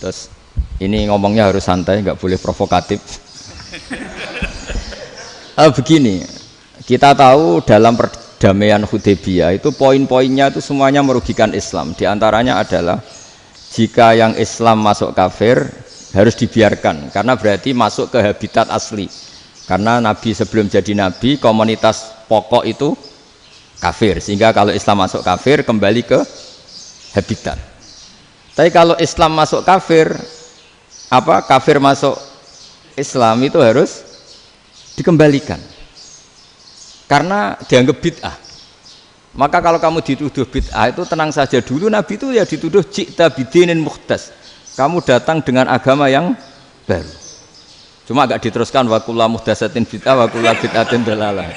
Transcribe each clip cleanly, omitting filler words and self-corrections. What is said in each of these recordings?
Terus ini ngomongnya harus santai, nggak boleh provokatif. Begini, kita tahu dalam perdamaian Hudaybiyah itu poin-poinnya itu semuanya merugikan Islam. Di antaranya adalah jika yang Islam masuk kafir harus dibiarkan karena berarti masuk ke habitat asli. Karena Nabi sebelum jadi Nabi komunitas pokok itu kafir, sehingga kalau Islam masuk kafir kembali ke habitat. Tapi kalau Islam masuk kafir, kafir masuk Islam itu harus dikembalikan karena dianggap bid'ah. Maka kalau kamu dituduh bid'ah itu tenang saja dulu, Nabi itu ya dituduh ji'ta bidinin muhdas, kamu datang dengan agama yang baru. Cuma agak diteruskan wa kullu muhdatsatin bid'ah wa kullu bid'atin dalalah.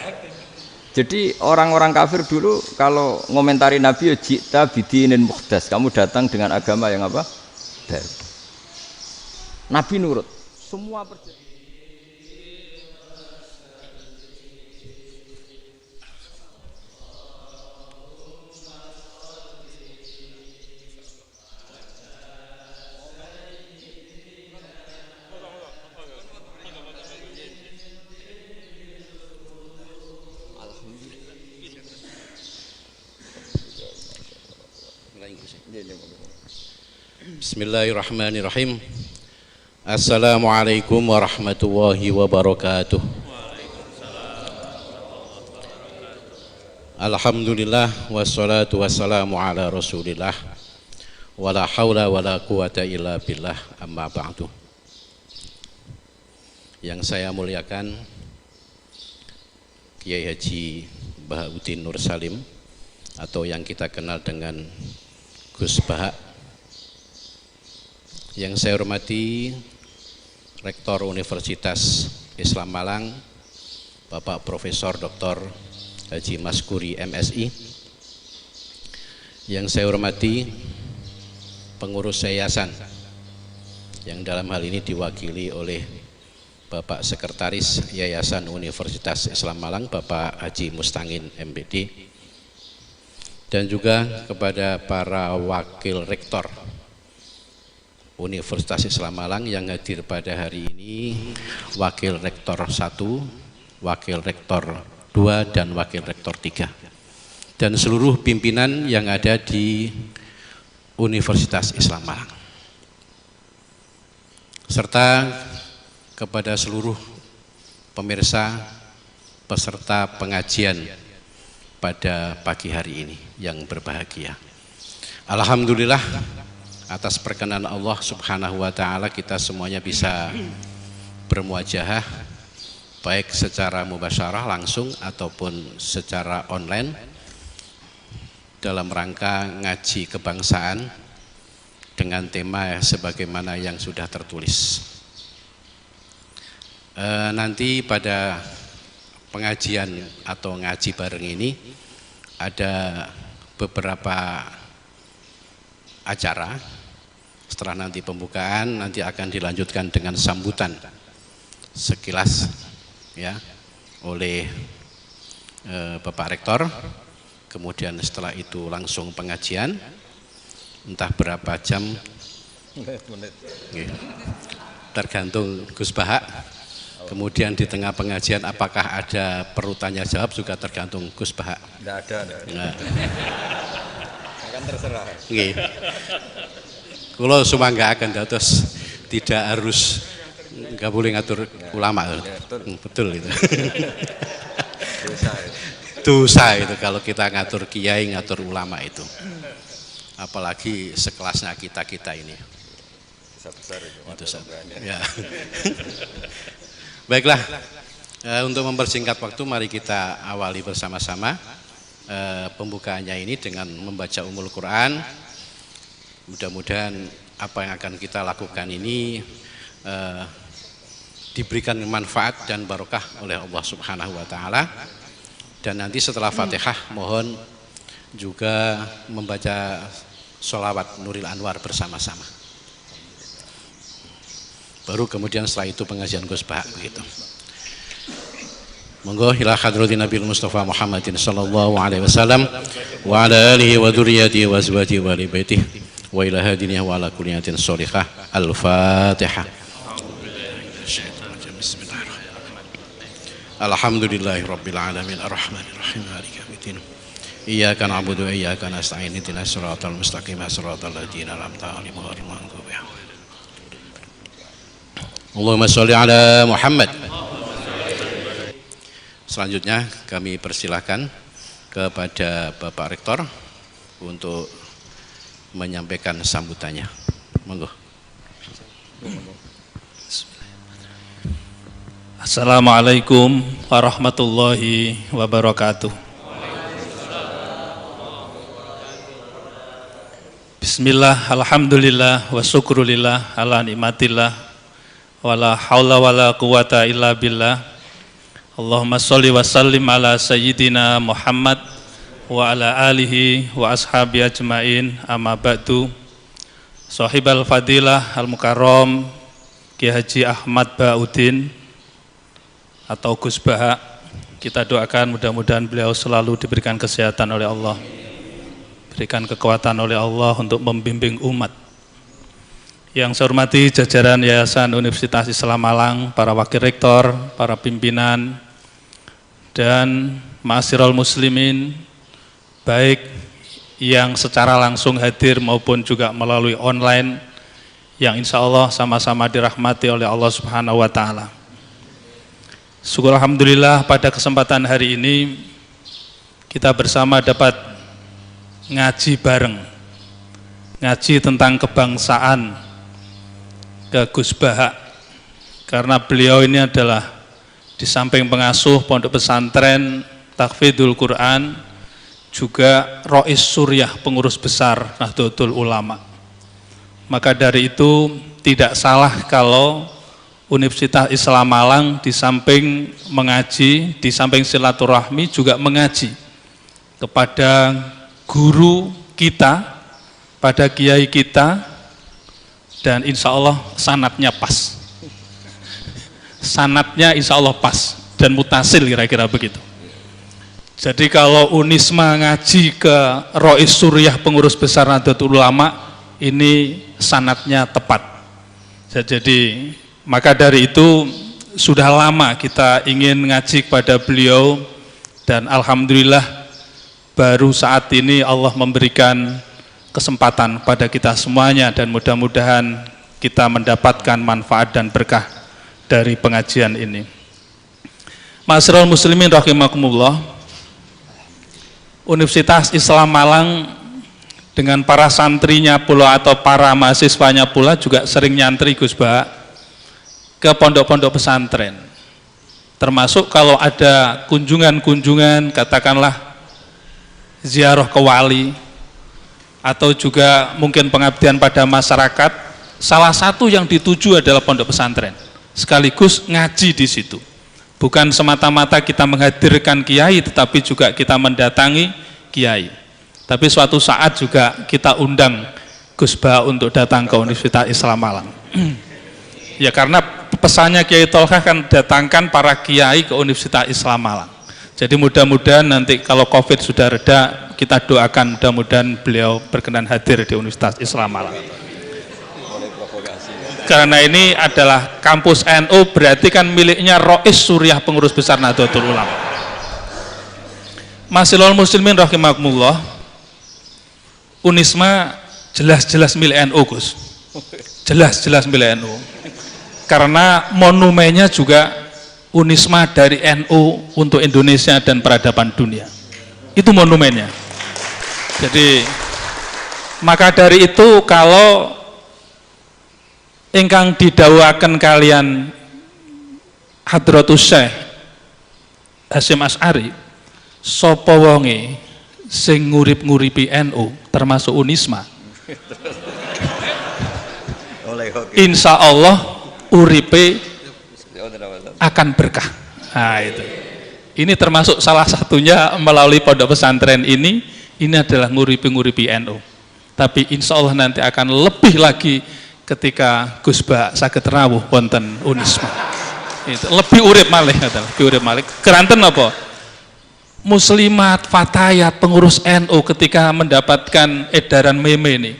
Jadi orang-orang kafir dulu kalau ngomentari Nabi ya ji'ta bidinin muhdas, kamu datang dengan agama yang baru. Nabi nurut semua perjanjian. Bismillahirrahmanirrahim. Assalamualaikum warahmatullahi wabarakatuh. Alhamdulillah wassalatu wassalamu ala Rasulillah wala haula wala quwata illa billah, amma ba'du. Yang saya muliakan Kiai Haji Bahauddin Nur Salim atau yang kita kenal dengan Gus Bahak. Yang saya hormati Rektor Universitas Islam Malang, Bapak Profesor Dr. Haji Maskuri MSI. Yang saya hormati pengurus yayasan yang dalam hal ini diwakili oleh Bapak Sekretaris Yayasan Universitas Islam Malang, Bapak Haji Mustangin MBD, dan juga kepada para wakil rektor Universitas Islam Malang yang hadir pada hari ini, Wakil Rektor 1, Wakil Rektor 2, dan Wakil Rektor 3, dan seluruh pimpinan yang ada di Universitas Islam Malang, serta kepada seluruh pemirsa peserta pengajian pada pagi hari ini yang berbahagia. Alhamdulillah, atas perkenan Allah Subhanahu wa ta'ala kita semuanya bisa bermuajahah baik secara mubasyarah langsung ataupun secara online dalam rangka ngaji kebangsaan dengan tema sebagaimana yang sudah tertulis. Nanti pada pengajian atau ngaji bareng ini ada beberapa acara. Setelah nanti pembukaan, nanti akan dilanjutkan dengan sambutan sekilas ya oleh Bapak Rektor. Kemudian setelah itu langsung pengajian, entah berapa jam, tergantung Gus Bahak. Kemudian di tengah pengajian apakah ada perlu tanya jawab juga tergantung Gus Bahak. Tidak ada. Nah. Akan terserah. Kalau semua nggak akan dados, tidak harus, nggak boleh ngatur ulama. Betul itu. Dosa itu kalau kita ngatur kiai, ngatur ulama itu. Apalagi sekelasnya kita ini. Besar itu. Ya. Baiklah, untuk mempersingkat waktu, mari kita awali bersama-sama pembukaannya ini dengan membaca Ummul Quran. Mudah-mudahan apa yang akan kita lakukan ini diberikan manfaat dan barokah oleh Allah Subhanahu wa ta'ala. Dan nanti setelah Fatihah mohon juga membaca sholawat Nuril Anwar bersama-sama. Baru kemudian setelah itu pengajian Gus Bahak begitu. Monggo ila hadratin Nabi Mustafa Muhammadin sallallahu alaihi wasallam wa ala alihi wa dzurriyyatihi wa azwajihi wa ali baitihi wa ila hadinihi wa ala kulli niyatin sholihah. Al-Fatihah. Alhamdulillahi rabbil alamin arrahmanir rahim maliki yaumiddin. Iyyaka na'budu wa iyyaka nasta'in ihdinas siratal mustaqim siratal ladzina an'amta 'alaihim ghairil maghdubi 'alaihim. Allahumma sholli ala Muhammad. Selanjutnya kami persilahkan kepada Bapak Rektor untuk menyampaikan sambutannya. Monggo. Assalamualaikum warahmatullahi wabarakatuh. Bismillah, alhamdulillah, wa syukrulillah, ala nikmatillah, wala hawla wala quwata illa billah. Allahumma sholli wa sallim ala sayyidina Muhammad wa ala alihi wa ashabi ajmain, amma ba'du. Sahibal fadilah al-mukarram Ki Haji Ahmad Ba'udin atau Gus Baha, kita doakan mudah-mudahan beliau selalu diberikan kesehatan oleh Allah, berikan kekuatan oleh Allah untuk membimbing umat. Yang saya hormati jajaran Yayasan Universitas Islam Malang, para wakil rektor, para pimpinan, dan ma'asyiral muslimin, baik yang secara langsung hadir maupun juga melalui online, yang insya Allah sama-sama dirahmati oleh Allah Subhanahu wa Ta'ala. Syukur alhamdulillah pada kesempatan hari ini kita bersama dapat ngaji bareng, ngaji tentang kebangsaan ke Gus Baha, karena beliau ini adalah di samping pengasuh pondok pesantren Tahfidzul Quran juga Rois Suryah, pengurus besar Nahdlatul Ulama. Maka dari itu tidak salah kalau Universitas Islam Malang di samping mengaji, di samping silaturahmi juga mengaji kepada guru kita, pada kiai kita, dan insya Allah sanatnya pas. Sanatnya insya Allah pas dan mutasil, kira-kira begitu. Jadi kalau Unisma ngaji ke Rois Suryah, pengurus besar Nahdlatul Ulama, ini sanatnya tepat. Jadi maka dari itu sudah lama kita ingin ngaji kepada beliau, dan alhamdulillah baru saat ini Allah memberikan kesempatan pada kita semuanya, dan mudah-mudahan kita mendapatkan manfaat dan berkah dari pengajian ini. Ma'asyiral muslimin rahimakumullah, Universitas Islam Malang dengan para santrinya pula atau para mahasiswanya pula juga sering nyantri Gus Baha ke pondok-pondok pesantren, termasuk kalau ada kunjungan-kunjungan, katakanlah ziarah ke wali atau juga mungkin pengabdian pada masyarakat, salah satu yang dituju adalah pondok pesantren, sekaligus ngaji di situ. Bukan semata-mata kita menghadirkan kiai, tetapi juga kita mendatangi kiai. Tapi suatu saat juga kita undang Gus Baha untuk datang ke Universitas Islam Malang. Ya, karena pesannya Kiai Tolkah kan datangkan para kiai ke Universitas Islam Malang. Jadi mudah-mudahan nanti kalau COVID sudah reda, kita doakan mudah-mudahan beliau berkenan hadir di Universitas Islam Malang. Karena ini adalah kampus NU, berarti kan miliknya Rois Suryah, pengurus besar Nahdlatul Ulama. Ma'asyiral muslimin rahimakumullah, Unisma jelas-jelas milik NU, Gus. Jelas-jelas milik NU. Karena monumennya juga Unisma dari NU untuk Indonesia dan peradaban dunia. Itu monumennya. Jadi maka dari itu kalau ingkang didhawuhaken kalian Hadratus Syekh Hasyim Asy'ari, sapa wonge sing ngurip-nguripi NU termasuk Unisma, insya Allah uripe akan berkah. Nah, itu. Ini termasuk salah satunya melalui pondok pesantren ini adalah nguripi NU. Tapi insya Allah nanti akan lebih lagi ketika Gus Baha saged rawuh wonten Unisma. Itu lebih urip malih, lebih urip malih. Keranten apa? Muslimat, fatayat, pengurus NU ketika mendapatkan edaran meme ini,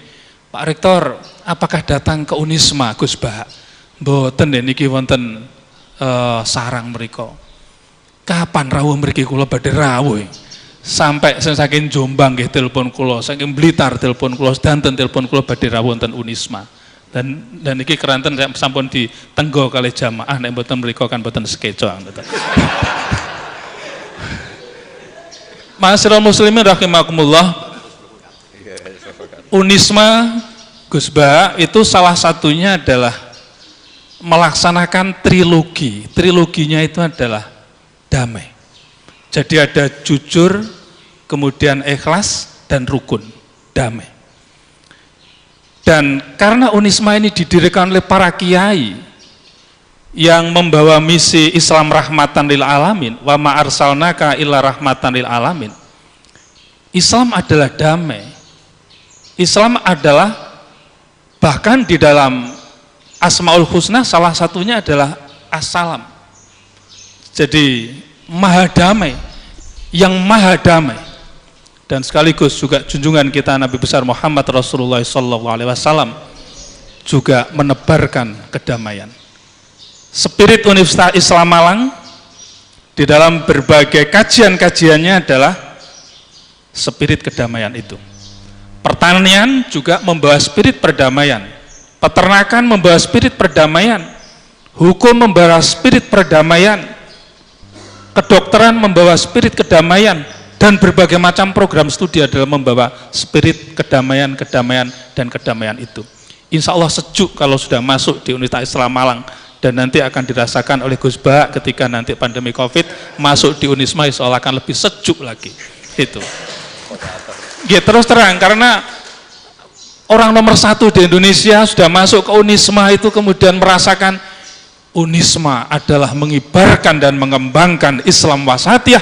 Pak Rektor, apakah datang ke Unisma Gus Bah? Mboten niki wonten sarang mriku. Kapan rawuh mriki kula badhe rawuh? Sampai saking Jombang nggih telepon kula, saking Blitar telepon kula, sedanten telepon kula badhe rawuh wonten Unisma. Dan iki keranten sampun ditenggo kalih jamaah nek mboten mriku kan mboten sekeco. Ma'asyiral muslimin rahimakumullah. Unisma Gus Bah itu salah satunya adalah melaksanakan trilogi. Triloginya itu adalah damai. Jadi ada jujur, kemudian ikhlas, dan rukun, damai. Dan karena Unisma ini didirikan oleh para kiai yang membawa misi Islam rahmatan lil alamin, wa ma arsalnaka illa rahmatan lil alamin. Islam adalah damai. Islam adalah bahkan di dalam Asmaul Husna salah satunya adalah Assalam. Jadi maha damai, yang maha damai. Dan sekaligus juga junjungan kita Nabi besar Muhammad Rasulullah SAW juga menebarkan kedamaian. Spirit Universitas Islam Malang di dalam berbagai kajian-kajiannya adalah spirit kedamaian itu. Pertanian juga membawa spirit perdamaian, peternakan membawa spirit perdamaian, hukum membawa spirit perdamaian, kedokteran membawa spirit kedamaian, dan berbagai macam program studi adalah membawa spirit kedamaian, dan kedamaian itu. Insya Allah sejuk kalau sudah masuk di Universitas Islam Malang, dan nanti akan dirasakan oleh Gus Bah ketika nanti pandemi Covid masuk di Unisma, insya Allah akan lebih sejuk lagi. Itu. Ya, terus terang, karena orang nomor 1 di Indonesia sudah masuk ke Unisma itu kemudian merasakan Unisma adalah mengibarkan dan mengembangkan Islam wasatiyah,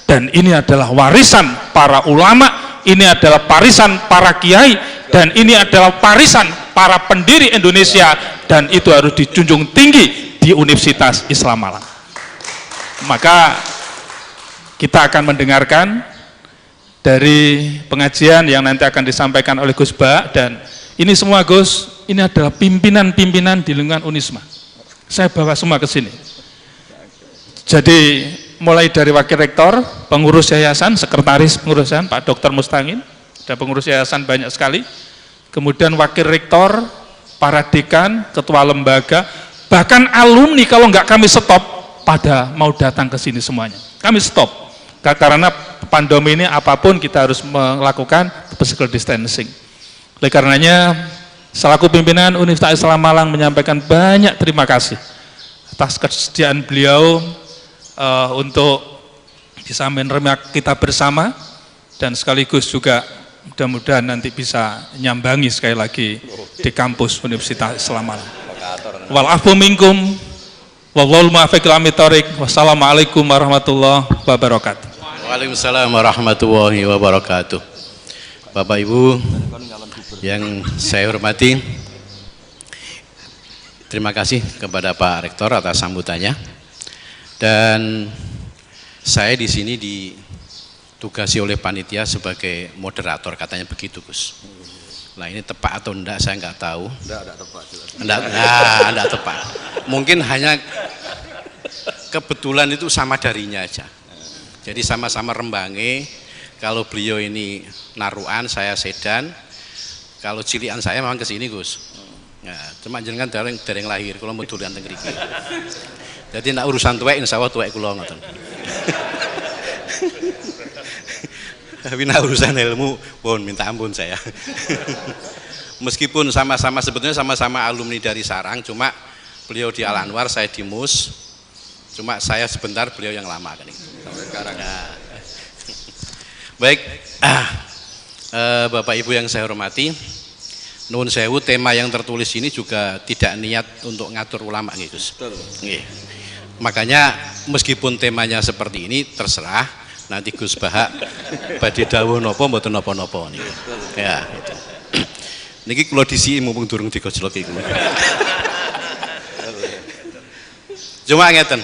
dan ini adalah warisan para ulama, ini adalah warisan para kiai, dan ini adalah warisan para pendiri Indonesia, dan itu harus dijunjung tinggi di Universitas Islam Malang. Maka kita akan mendengarkan dari pengajian yang nanti akan disampaikan oleh Gus Bah, dan ini semua Gus, ini adalah pimpinan-pimpinan di lingkungan Unisma. Saya bawa semua ke sini. Jadi mulai dari wakil rektor, pengurus yayasan, sekretaris pengurusan Pak Dr. Mustangin, ada pengurus yayasan banyak sekali. Kemudian wakil rektor, para dekan, ketua lembaga, bahkan alumni kalau nggak kami stop pada mau datang ke sini semuanya. Kami stop. Karena pandemi ini apapun kita harus melakukan physical distancing. Oleh karenanya, selaku pimpinan Universitas Islam Malang menyampaikan banyak terima kasih atas kesediaan beliau untuk bisa menerima kita bersama, dan sekaligus juga mudah-mudahan nanti bisa nyambangi sekali lagi di kampus Universitas Islam Malang. Wal afu minkum wallahul muwaffiq ila thoriq. Wassalamualaikum warahmatullahi wabarakatuh. Waalaikumsalam warahmatullahi wabarakatuh. Bapak Ibu yang saya hormati, terima kasih kepada Pak Rektor atas sambutannya. Dan saya di sini ditugasi oleh panitia sebagai moderator, katanya begitu Gus. Nah ini tepat atau enggak saya nggak tahu. Enggak tepat. Enggak tepat. Mungkin hanya kebetulan itu sama darinya aja. Jadi sama-sama rembange, kalau beliau ini naruan, saya sedan, kalau cilian saya memang ke sini Gus. Nah, cuma jenengan dari lahir, kalau mau tulian teng mriki. Jadi nak urusan tuwek, insya Allah tuwek kula ngoten. Tapi nak urusan ilmu, pun minta ampun saya. Meskipun sama-sama sebetulnya sama-sama alumni dari Sarang, cuma beliau di Al Anwar, saya di MUS. Cuma saya sebentar, beliau yang lama kan itu. Nah. Baik, Bapak Ibu yang saya hormati, nuwun sewu, tema yang tertulis ini juga tidak niat untuk ngatur ulama gitu. Makanya meskipun temanya seperti ini, terserah nanti Gus Bah badhe dawuh napa mboten napa-napa niku. Ya, gitu. Niki kula disi mumpung durung digojlok iku. Cuma ngeten.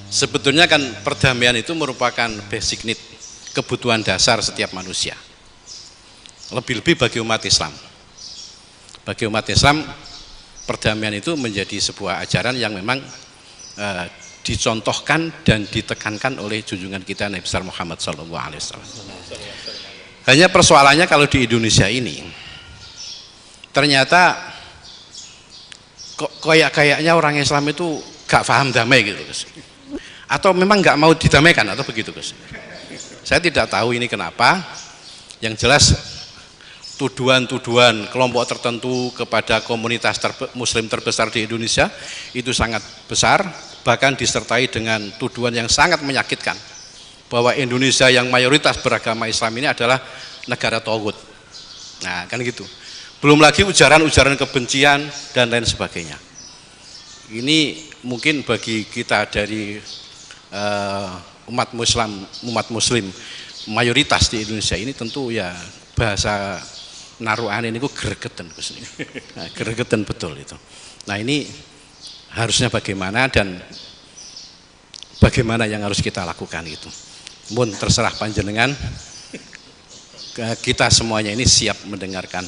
Sebetulnya kan perdamaian itu merupakan basic need, kebutuhan dasar setiap manusia. Lebih-lebih bagi umat Islam. Bagi umat Islam, perdamaian itu menjadi sebuah ajaran yang memang dicontohkan dan ditekankan oleh junjungan kita Nabi besar Muhammad SAW. Hanya persoalannya kalau di Indonesia ini, ternyata kayaknya orang Islam itu gak paham damai gitu, Gus. Atau memang gak mau didamaikan atau begitu, Gus. Saya tidak tahu ini kenapa. Yang jelas tuduhan-tuduhan kelompok tertentu kepada komunitas muslim terbesar di Indonesia itu sangat besar, bahkan disertai dengan tuduhan yang sangat menyakitkan bahwa Indonesia yang mayoritas beragama Islam ini adalah negara tauhid. Nah, kan gitu. Belum lagi ujaran-ujaran kebencian dan lain sebagainya. Ini mungkin bagi kita dari umat muslim mayoritas di Indonesia ini tentu ya bahasa naruhan ini ku gregetan, nah, gregetan betul itu. Nah, ini harusnya bagaimana dan bagaimana yang harus kita lakukan itu. Mun terserah panjenengan, kita semuanya ini siap mendengarkan.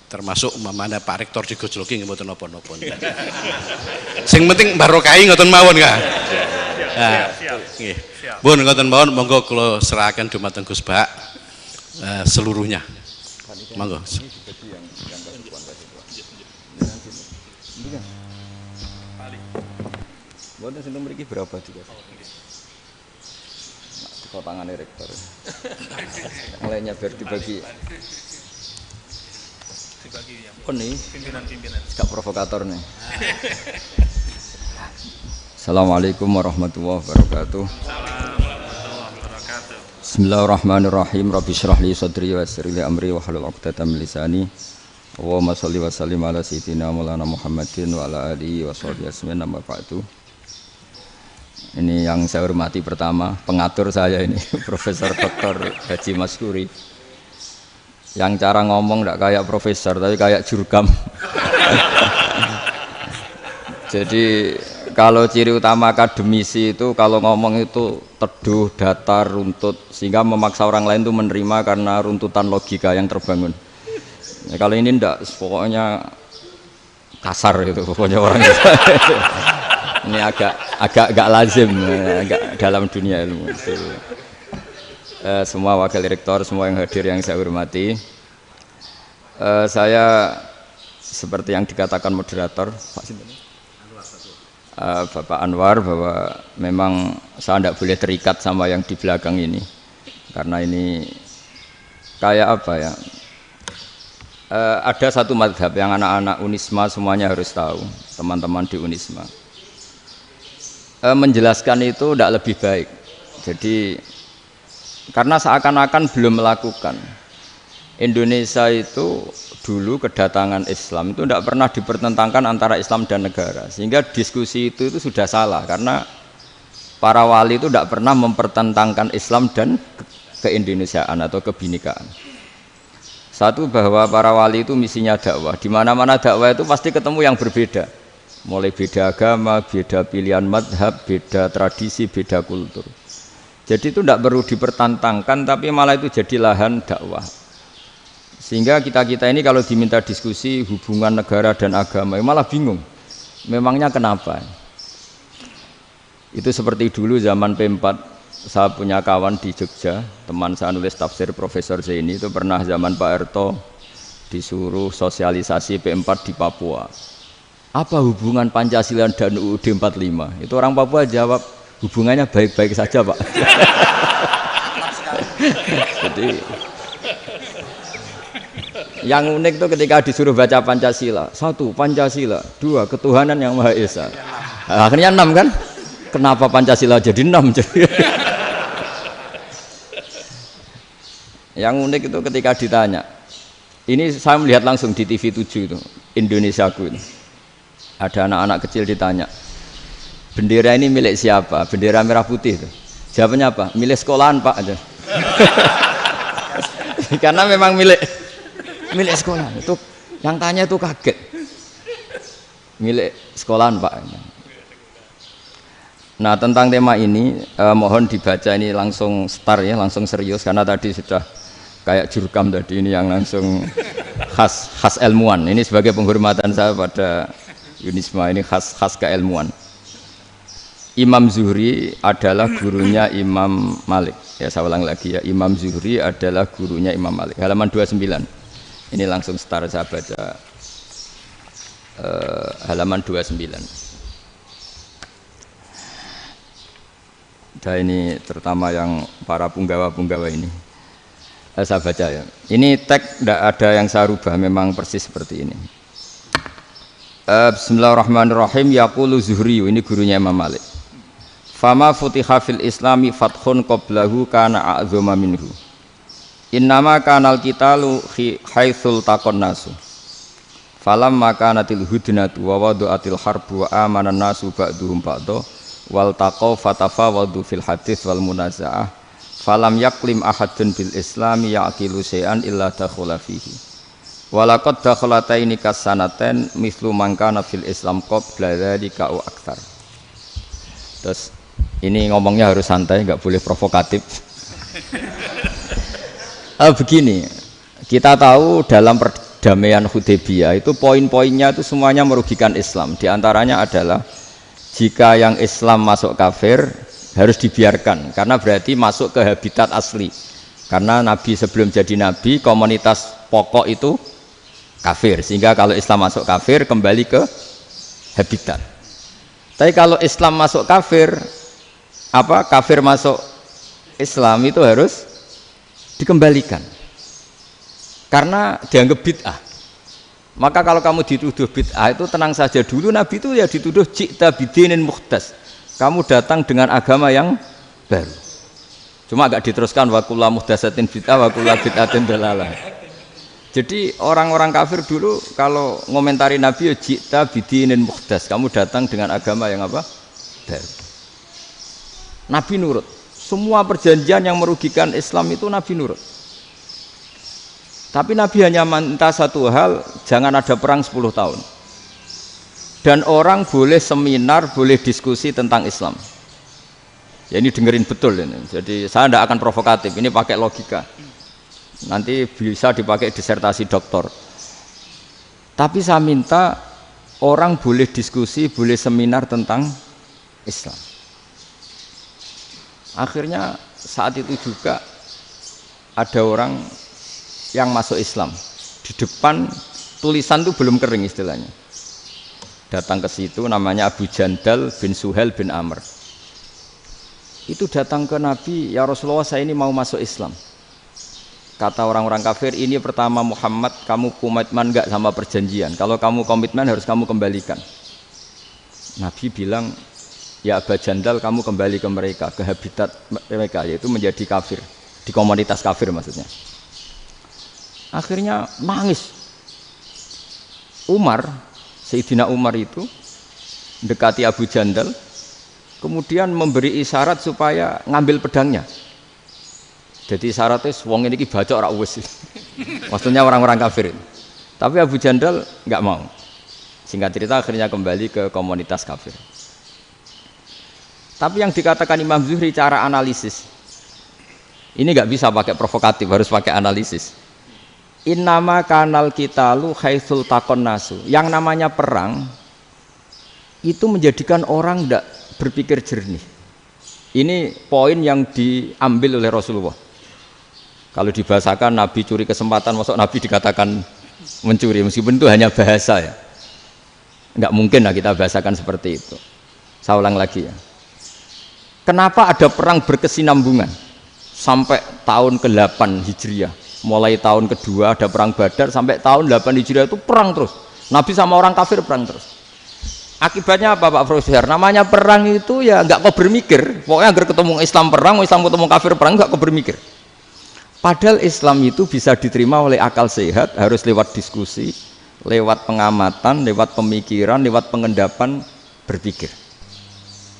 Termasuk umpamanya Pak Rektor digojloki mboten napa-napa. Sing penting barokahi ngoten mawon ka. Nah, nggih. Pun ngoten mawon, monggo kula serahkan dumateng Gus Bak seluruhnya. Monggo. Buatnya sentuh mriki berapa juga? Kok tangannya rektor. Yang lainnya biar dibagi. Oh nih, pimpinan. Sikap provokator nih. Assalamualaikum warahmatullahi wabarakatuh. Bismillahirrahmanirrahim. Rabbi shrah li sadri wa yassir li amri wa hlul 'uqdatam min lisani. Allahumma shalli wa sallim ala sayyidina Maulana Muhammadin wa ala alihi wa sahbihi ajmain. Amma ba'du. Ini yang saya hormati pertama, pengatur saya ini Profesor Dr. Haji Maskuri. Yang cara ngomong tidak kayak profesor tapi kayak jurkam. Jadi kalau ciri utama akademisi itu kalau ngomong itu teduh, datar, runtut, sehingga memaksa orang lain itu menerima karena runtutan logika yang terbangun. Ya, kalau ini enggak, pokoknya kasar gitu, pokoknya orang itu. Ini agak lazim, agak dalam dunia ilmu. Semua wakil rektor, semua yang hadir yang saya hormati, saya seperti yang dikatakan moderator Pak Sinten, Bapak Anwar, bahwa memang saya tidak boleh terikat sama yang di belakang ini, karena ini kayak apa ya? Ada satu madhab yang anak-anak Unisma semuanya harus tahu, teman-teman di Unisma. Menjelaskan itu tidak lebih baik. Jadi karena seakan-akan belum melakukan. Indonesia itu dulu kedatangan Islam itu tidak pernah dipertentangkan antara Islam dan negara, sehingga diskusi itu sudah salah karena para wali itu tidak pernah mempertentangkan Islam dan keindonesiaan atau kebinekaan. Satu, bahwa para wali itu misinya dakwah. Di mana-mana dakwah itu pasti ketemu yang berbeda. Mulai beda agama, beda pilihan madhab, beda tradisi, beda kultur. Jadi itu tidak perlu dipertentangkan, tapi malah itu jadi lahan dakwah. Sehingga kita-kita ini kalau diminta diskusi hubungan negara dan agama, malah bingung. Memangnya kenapa? Itu seperti dulu zaman P4, saya punya kawan di Jogja, teman saya nulis tafsir Profesor Zaini, itu pernah zaman Pak Erto disuruh sosialisasi P4 di Papua. Apa hubungan Pancasila dan UUD 45? Itu orang Papua jawab, hubungannya baik-baik saja, Pak. Jadi yang unik itu ketika disuruh baca Pancasila, 1 Pancasila, 2 ketuhanan yang Maha Esa. Akhirnya 6 kan? Kenapa Pancasila jadi 6? Yang unik itu ketika ditanya, ini saya melihat langsung di TV 7 itu, Indonesiaku itu. Ada anak-anak kecil ditanya, bendera ini milik siapa? Bendera merah putih itu. Jawabannya apa? Milik sekolahan, Pak. Karena memang milik sekolah. Itu yang tanya itu kaget. Milik sekolahan, Pak. Nah, tentang tema ini mohon dibaca ini langsung start ya, langsung serius karena tadi sudah kayak jurkam tadi ini yang langsung khas ilmuwan. Ini sebagai penghormatan saya pada Yunisma, ini khas keilmuan. Imam Zuhri adalah gurunya Imam Malik. Ya, saya ulang lagi ya, Imam Zuhri adalah gurunya Imam Malik. Halaman 29. Ini langsung start saya baca halaman 29. Dan ini terutama yang para punggawa-punggawa ini. Saya baca ya. Ini teks tidak ada yang saya rubah, memang persis seperti ini. Bismillahirrahmanirrahim. Yaqulu Zuhri, ini gurunya Imam Malik. Fama futiha fil islami fathun qablahu kana a'zama minhu. Innama kanal qitalu haitsul taqon nasu. Falam makanatil hudnatu wa wadu'atil harbu wa amana nasu ba'duhum ba'do wal taqaw fatafawadu fil hadits wal munaza'ah. Falam yaklim ahadun bil islami yaqilu syai'an illa dakhula fihi. Walaqad dakhalataini kasanaten mislu man kana fil islam qabla dzalika au aktsar. Terus ini ngomongnya harus santai, enggak boleh provokatif. Begini, kita tahu dalam perdamaian Hudaybiyah itu poin-poinnya itu semuanya merugikan Islam. Di antaranya adalah jika yang Islam masuk kafir harus dibiarkan, karena berarti masuk ke habitat asli. Karena Nabi sebelum jadi Nabi, komunitas pokok itu kafir, sehingga kalau Islam masuk kafir kembali ke habitat. Tapi kalau Islam masuk kafir, kafir masuk Islam itu harus dikembalikan, karena dianggap bid'ah. Maka kalau kamu dituduh bid'ah itu tenang saja dulu. Nabi itu ya dituduh ji'ta bidinin muhdas, kamu datang dengan agama yang baru. Cuma agak diteruskan wa kullu muhdatsatin bid'ah wa kullu bid'atin dalalah. Jadi orang-orang kafir dulu kalau ngomentari Nabi ya ji'ta bidinin muhdas, kamu datang dengan agama yang apa? Baru. Nabi nurut. Semua perjanjian yang merugikan Islam itu Nabi nurut. Tapi Nabi hanya minta satu hal, jangan ada perang 10 tahun. Dan orang boleh seminar, boleh diskusi tentang Islam. Ya ini dengerin betul ini. Jadi saya tidak akan provokatif, ini pakai logika. Nanti bisa dipakai disertasi doktor. Tapi saya minta orang boleh diskusi, boleh seminar tentang Islam. Akhirnya saat itu juga ada orang yang masuk Islam. Di depan tulisan itu belum kering istilahnya. Datang ke situ, namanya Abu Jandal bin Suhail bin Amr. Itu datang ke Nabi, ya Rasulullah, saya ini mau masuk Islam. Kata orang-orang kafir, ini pertama Muhammad, kamu komitmen enggak sama perjanjian? Kalau kamu komitmen harus kamu kembalikan. Nabi bilang, ya Abu Jandal, kamu kembali ke mereka, ke habitat mereka, yaitu menjadi kafir, di komunitas kafir maksudnya. Akhirnya nangis. Umar, Sayyidina Umar itu mendekati Abu Jandal, kemudian memberi isyarat supaya ngambil pedangnya. Jadi isyaratnya wong ini baca ora wis. Maksudnya orang-orang kafir. Tapi Abu Jandal enggak mau. Singkat cerita akhirnya kembali ke komunitas kafir. Tapi yang dikatakan Imam Zuhri cara analisis ini enggak bisa pakai provokatif, harus pakai analisis. Innama kanal qitalu haitsul taqon nasu. Yang namanya perang itu menjadikan orang tidak berpikir jernih. Ini poin yang diambil oleh Rasulullah. Kalau dibahasakan Nabi curi kesempatan, masuk Nabi dikatakan mencuri, meskipun itu hanya bahasa ya. Enggak mungkin lah kita bahasakan seperti itu. Saya ulang lagi ya. Kenapa ada perang berkesinambungan sampai tahun ke-8 Hijriah? Mulai tahun kedua ada perang Badar sampai tahun 8 Hijriah itu perang terus. Nabi sama orang kafir perang terus. Akibatnya apa Pak Profesor? Namanya perang itu ya nggak kau bermikir. Pokoknya agar ketemu Islam perang, Islam ketemu kafir perang, nggak kau bermikir. Padahal Islam itu bisa diterima oleh akal sehat, harus lewat diskusi, lewat pengamatan, lewat pemikiran, lewat pengendapan berpikir.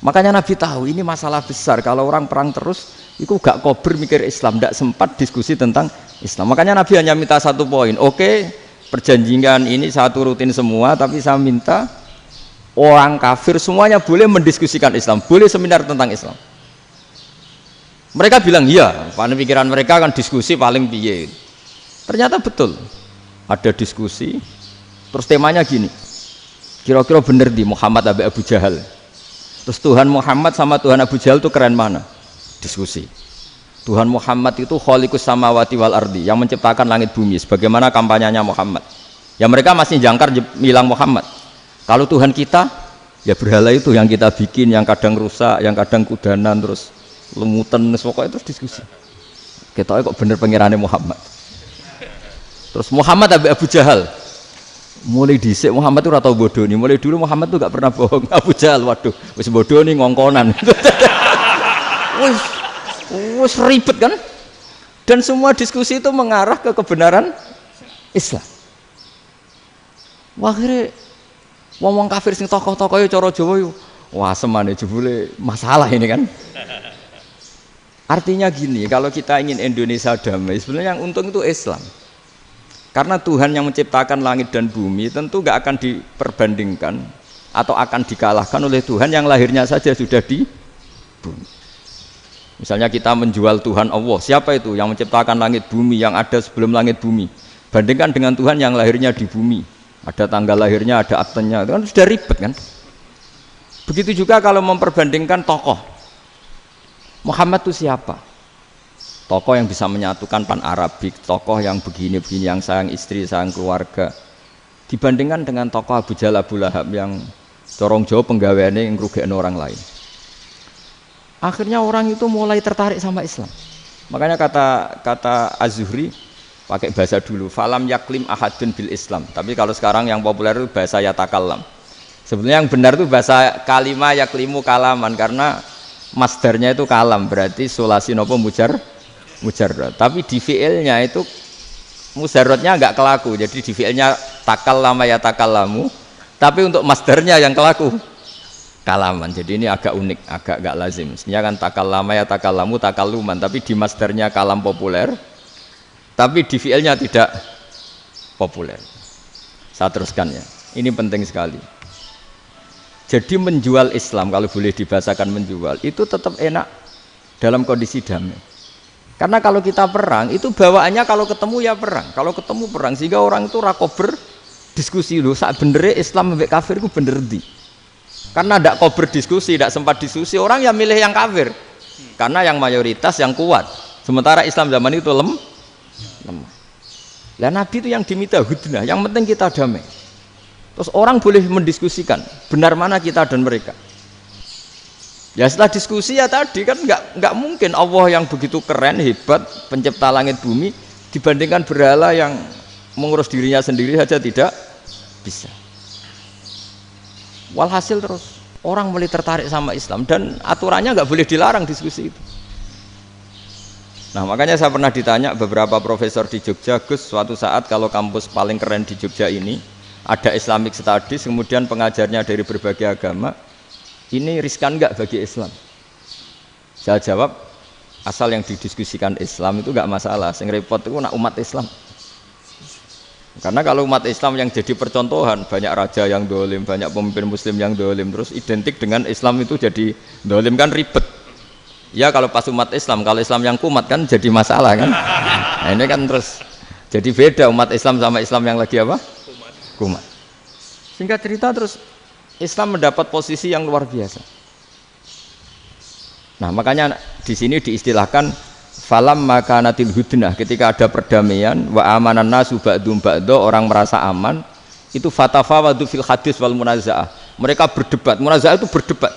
Makanya Nabi tahu ini masalah besar. Kalau orang perang terus, itu gak kober mikir Islam, tidak sempat diskusi tentang Islam. Makanya Nabi hanya minta satu poin. Oke, perjanjian ini saya turutin semua, tapi saya minta orang kafir semuanya boleh mendiskusikan Islam, boleh seminar tentang Islam. Mereka bilang iya, pada pikiran mereka kan diskusi paling piye. Ternyata betul, ada diskusi. Terus temanya gini, kira-kira bener di Muhammad Abu Jahal. Terus Tuhan Muhammad sama Tuhan Abu Jahal itu keren mana? Diskusi. Tuhan Muhammad itu khaliqus samawati wal ardi, yang menciptakan langit bumi. Sebagaimana kampanyenya Muhammad. Ya mereka masih jangkar bilang Muhammad. Kalau Tuhan kita, ya berhala itu yang kita bikin, yang kadang rusak, yang kadang kudanan, terus lumutan, pokoknya terus diskusi. Kita kok bener pengirannya Muhammad. Terus Muhammad Abu Jahal. Mulai dhisik Muhammad itu ora tau bodoh nih. Mulai dulu Muhammad tuh gak pernah bohong. Abu Jahal, waduh, wis bodoh nih ngongkonan. Wis ribet kan? Dan semua diskusi itu mengarah ke kebenaran Islam. Wah, akhirnya wong kafir sing tokoh-tokoh cara Jawa yo wah semane jebule masalah ini kan. Artinya gini, kalau kita ingin Indonesia damai, sebenarnya yang untung itu Islam. Karena Tuhan yang menciptakan langit dan bumi tentu gak akan diperbandingkan atau akan dikalahkan oleh Tuhan yang lahirnya saja sudah di bumi. Misalnya kita menjual Tuhan Allah, siapa itu yang menciptakan langit bumi, yang ada sebelum langit bumi? Bandingkan dengan Tuhan yang lahirnya di bumi, ada tanggal lahirnya, ada aktenya, itu kan sudah ribet kan? Begitu juga kalau memperbandingkan tokoh. Muhammad itu siapa? Tokoh yang bisa menyatukan pan Arabik, tokoh yang begini-begini, yang sayang istri, sayang keluarga. Dibandingkan dengan tokoh Abu Jahal, Abu Lahab yang corong jauh penggaweannya yang ngerugikan orang lain. Akhirnya orang itu mulai tertarik sama Islam. Makanya kata Az-Zuhri pakai bahasa dulu, falam yaklim ahadun bil Islam. Tapi kalau sekarang yang populer itu bahasa yatakallam. Sebenarnya yang benar itu bahasa kalimah yaklimu kalaman, karena masdarnya itu kalam, berarti sulasi nopo mujarrad. Tapi di fiilnya itu mujarradnya enggak kelaku. Jadi di fiilnya takallama ya takallamu, tapi untuk masdarnya yang kelaku kalaman. Jadi ini agak unik, agak enggak lazim. Sebenarnya kan takallama ya takallamu takalluman, tapi di masdarnya kalam populer, tapi di fiilnya tidak populer. Saya teruskan ya. Ini penting sekali. Jadi menjual Islam, kalau boleh dibahasakan menjual, itu tetap enak dalam kondisi damai. Karena kalau kita perang, itu bawaannya kalau ketemu ya perang. Kalau ketemu perang, sehingga orang itu rakober diskusi loh, saat benernya Islam sampai kafir itu bener di. Karena tidak kober diskusi, tidak sempat diskusi, orang yang milih yang kafir. Karena yang mayoritas yang kuat. Sementara Islam zaman itu lemah. Lah Nabi itu yang diminta hudnah, yang penting kita damai. Terus orang boleh mendiskusikan benar mana kita dan mereka. Ya setelah diskusi ya tadi kan nggak mungkin Allah yang begitu keren hebat pencipta langit bumi dibandingkan berhala yang mengurus dirinya sendiri saja tidak bisa. Walhasil terus orang mulai tertarik sama Islam dan aturannya nggak boleh dilarang diskusi itu. Nah makanya saya pernah ditanya beberapa profesor di Jogja, Gus suatu saat kalau kampus paling keren di Jogja ini ada Islamic Studies, kemudian pengajarnya dari berbagai agama, ini riskan enggak bagi Islam? Saya jawab, asal yang didiskusikan Islam itu enggak masalah, yang repot itu nak umat Islam. Karena kalau umat Islam yang jadi percontohan, banyak raja yang dolim, banyak pemimpin muslim yang dolim, terus identik dengan Islam itu jadi dolim kan ribet. Ya kalau pas umat Islam, kalau Islam yang kumat kan jadi masalah kan. Nah ini kan terus jadi beda umat Islam sama Islam yang lagi apa? Kumat. Singkat cerita terus Islam mendapat posisi yang luar biasa. Nah makanya di sini diistilahkan falam makanatil hudnah, ketika ada perdamaian wa amanan nasu ba'dum ba'do, orang merasa aman, itu fatafawadu fil hadis wal munazaah. Mereka berdebat, munazaah itu berdebat.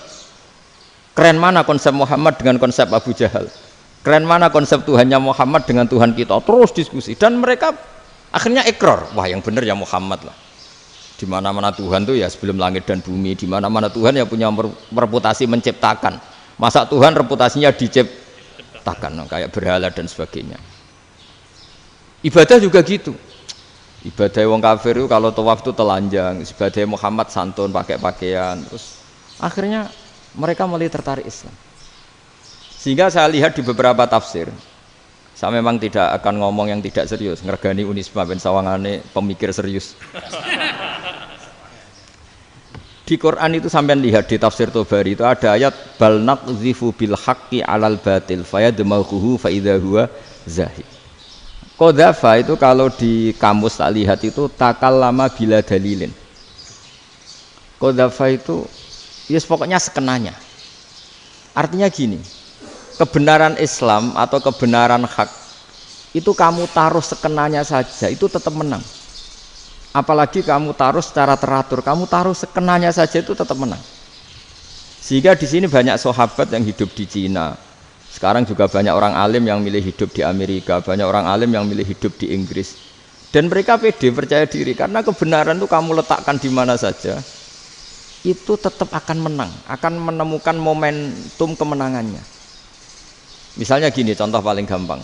Keren mana konsep Muhammad dengan konsep Abu Jahal? Keren mana konsep Tuhannya Muhammad dengan Tuhan kita? Terus diskusi dan mereka akhirnya ikrar, wah yang benar ya Muhammad lah. Di mana-mana Tuhan tuh ya sebelum langit dan bumi, di mana-mana Tuhan ya punya reputasi menciptakan. Masa Tuhan reputasinya diciptakan, kayak berhala dan sebagainya. Ibadah juga gitu. Ibadah wong kafir itu kalau tawaf itu telanjang, ibadah Muhammad santun pakai pakaian. Terus akhirnya mereka mulai tertarik Islam. Sehingga saya lihat di beberapa tafsir, saya memang tidak akan ngomong yang tidak serius, ngergani Unisba ben sawangane pemikir serius. Di Quran itu sampean lihat di tafsir Tobari itu ada ayat bal naqzifu bil haqqi 'alal batil fayadmaghuhu fa idza huwa zahid. Qadzafa itu kalau di kamus tak lihat itu takallama bila dalilin. Qadzafa itu ya pokoknya sekenanya. Artinya gini, kebenaran Islam atau kebenaran hak itu kamu taruh sekenanya saja itu tetap menang. Apalagi kamu taruh secara teratur, kamu taruh sekenanya saja itu tetap menang. Sehingga di sini banyak sahabat yang hidup di Cina. Sekarang juga banyak orang alim yang milih hidup di Amerika, banyak orang alim yang milih hidup di Inggris. Dan mereka pede, percaya diri karena kebenaran itu kamu letakkan di mana saja, itu tetap akan menang, akan menemukan momentum kemenangannya. Misalnya gini, contoh paling gampang.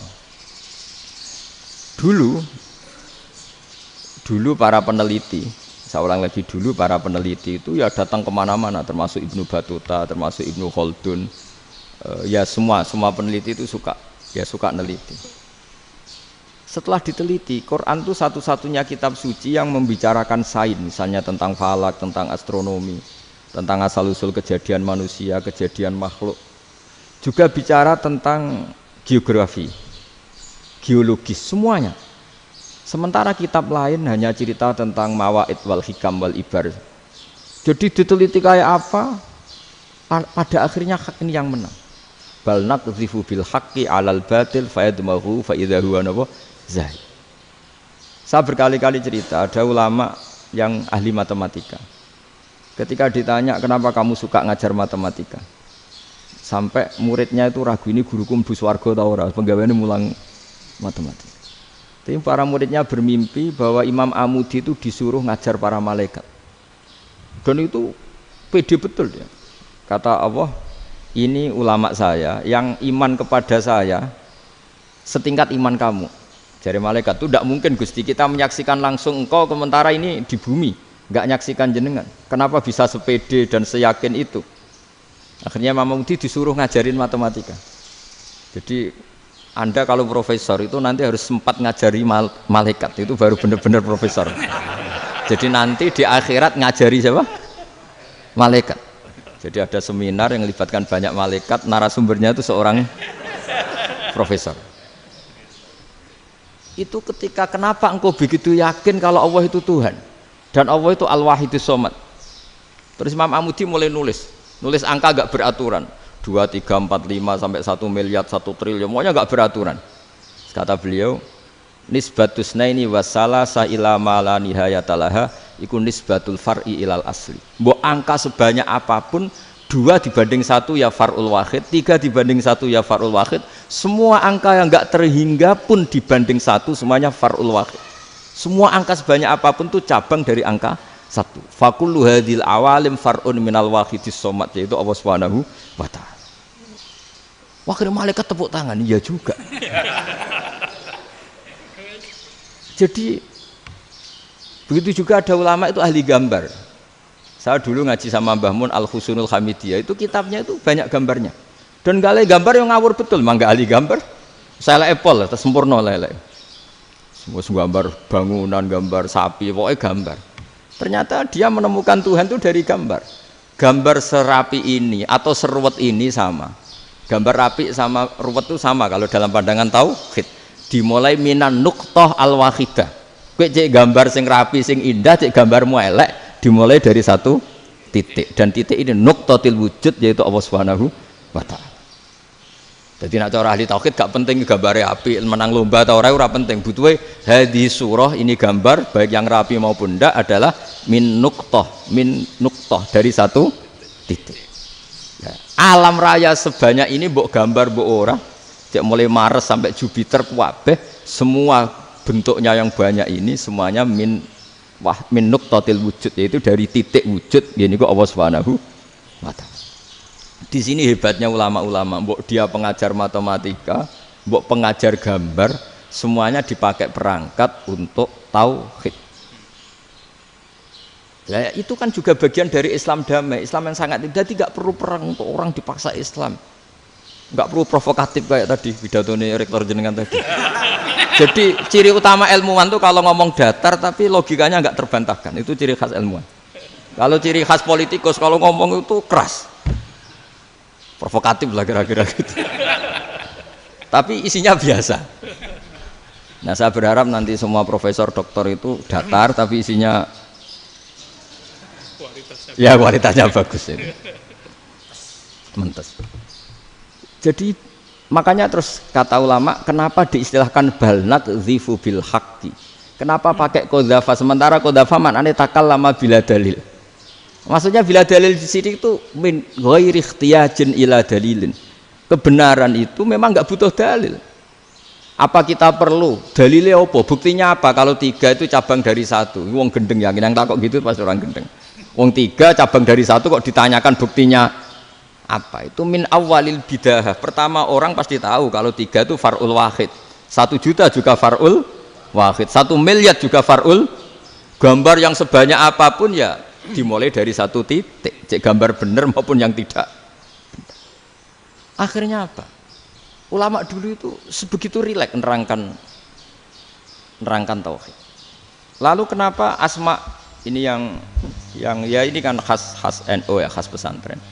Dulu para peneliti, saya ulang lagi, dulu para peneliti itu ya datang kemana-mana, termasuk Ibnu Battuta, termasuk Ibnu Khaldun, ya semua peneliti itu suka neliti. Setelah diteliti, Quran itu satu-satunya kitab suci yang membicarakan sains, misalnya tentang falak, tentang astronomi, tentang asal-usul kejadian manusia, kejadian makhluk. Juga bicara tentang geografi, geologis, semuanya. Sementara kitab lain hanya cerita tentang mawaid wal hikam wal ibar. Jadi diteliti kayak apa, pada akhirnya hak ini yang menang. Bal naqzifu bil haqqi 'alal batil fayadmaghu fa idza huwa zahid. Saya berkali-kali cerita, ada ulama yang ahli matematika. Ketika ditanya kenapa kamu suka ngajar matematika, sampai muridnya itu ragu, ini guruku mlebu swarga ta ora, penggaweane mulang matematika. Tapi para muridnya bermimpi bahwa Imam Amudi itu disuruh ngajar para malaikat. Dan itu pede betul dia. Kata Allah, ini ulama saya yang iman kepada saya setingkat iman kamu. Jadi malaikat itu tidak mungkin Gusti kita menyaksikan langsung engkau sementara ini di bumi, nggak nyaksikan jenengan. Kenapa bisa sepede dan seyakin itu? Akhirnya Imam Amudi disuruh ngajarin matematika. Jadi Anda kalau profesor itu nanti harus sempat ngajari malaikat, itu baru benar-benar profesor. Jadi nanti di akhirat ngajari siapa? Malaikat. Jadi ada seminar yang melibatkan banyak malaikat, narasumbernya itu seorang profesor. Itu ketika kenapa engkau begitu yakin kalau Allah itu Tuhan dan Allah itu Al-Wahidus Shomad. Terus Imam Amudi mulai nulis angka gak beraturan. 2, 3, 4, 5 sampai 1 miliar, 1 triliun, semuanya enggak beraturan. Kata beliau, nisbatusna ini wasala sa ila ma la nihayatalaha iku nisbatul far'i ilal asli. Mbok angka sebanyak apapun, 2 dibanding 1 ya far'ul wahid, 3 dibanding 1 ya far'ul wahid, semua angka yang enggak terhingga pun dibanding 1 semuanya far'ul wahid. Semua angka sebanyak apapun itu cabang dari angka 1. Fakullu hadil awalim far'un minal wahidis shomad, yaitu Allah Subhanahu wa ta'ala. Wakil malaikat tepuk tangan, iya juga. Jadi begitu juga ada ulama itu ahli gambar. Saya dulu ngaji sama Mbah Mun Al-Husunul Hamidiyah, itu kitabnya itu banyak gambarnya. Dan gale gambar yang ngawur betul, mangga ahli gambar. Saya epol, sempurna lele. Semua gambar bangunan, gambar sapi, pokoknya gambar. Ternyata dia menemukan Tuhan itu dari gambar. Gambar serapi ini atau seruwet ini sama. Gambar rapi sama ruwet itu sama kalau dalam pandangan tauhid. Dimulai minan nuqtah al-wahidah. Kowe cek gambar sing rapi sing indah, cek gambarmu elek, dimulai dari satu titik. Dan titik ini nuqtatil wujud, yaitu Allah Subhanahu wa ta'ala. Jadi nak cara ahli tauhid gak penting gambarnya api, menang lomba atau ora penting. Butuhe hadis surah ini gambar baik yang rapi maupun ndak adalah min nuqtah dari satu titik. Ya. Alam raya sebanyak ini mbok gambar mbok ora, cek mulai Mars sampai Jupiter kabeh semua bentuknya yang banyak ini semuanya min nuqtatil wujud, yaitu dari titik wujud, ini kok Allah Subhanahu wa ta'ala. Di sini hebatnya ulama-ulama, mbok dia pengajar matematika, mbok pengajar gambar, semuanya dipakai perangkat untuk tauhid. Ya, itu kan juga bagian dari Islam damai, Islam yang sangat tidak perlu perang untuk orang dipaksa Islam, nggak perlu provokatif kayak tadi pidatonya rektor jenengan tadi. Jadi ciri utama ilmuwan tuh kalau ngomong datar tapi logikanya nggak terbantahkan, itu ciri khas ilmuwan. Kalau ciri khas politikus kalau ngomong itu keras, provokatif lah kira-kira gitu. Tapi isinya biasa. Nah saya berharap nanti semua profesor doktor itu datar tapi isinya kualitasnya bagus itu. Mentes. Jadi makanya terus kata ulama kenapa diistilahkan balnat zifu bil haqqi. Kenapa pakai qadzafa sementara qadzafa maknane takallama bila dalil. Maksudnya bila dalil di sini itu min ghairi ikhtiyajin ila dalilin. Kebenaran itu memang enggak butuh dalil. Apa kita perlu dalilnya apa? Buktinya apa? Kalau 3 itu cabang dari 1. Wong gendeng yang takok gitu pas orang gendeng. Wong 3 cabang dari 1 kok ditanyakan buktinya apa? Itu min awalil bidahah. Pertama orang pasti tahu kalau 3 itu far'ul wahid. 1 juta juga far'ul wahid. 1 miliar juga far'ul. Gambar yang sebanyak apapun ya dimulai dari 1 titik. Cek gambar benar maupun yang tidak. Akhirnya apa? Ulama dulu itu sebegitu rileks nerangkan tauhid. Lalu kenapa asma ini yang ya ini kan khas NU ya, khas pesantren.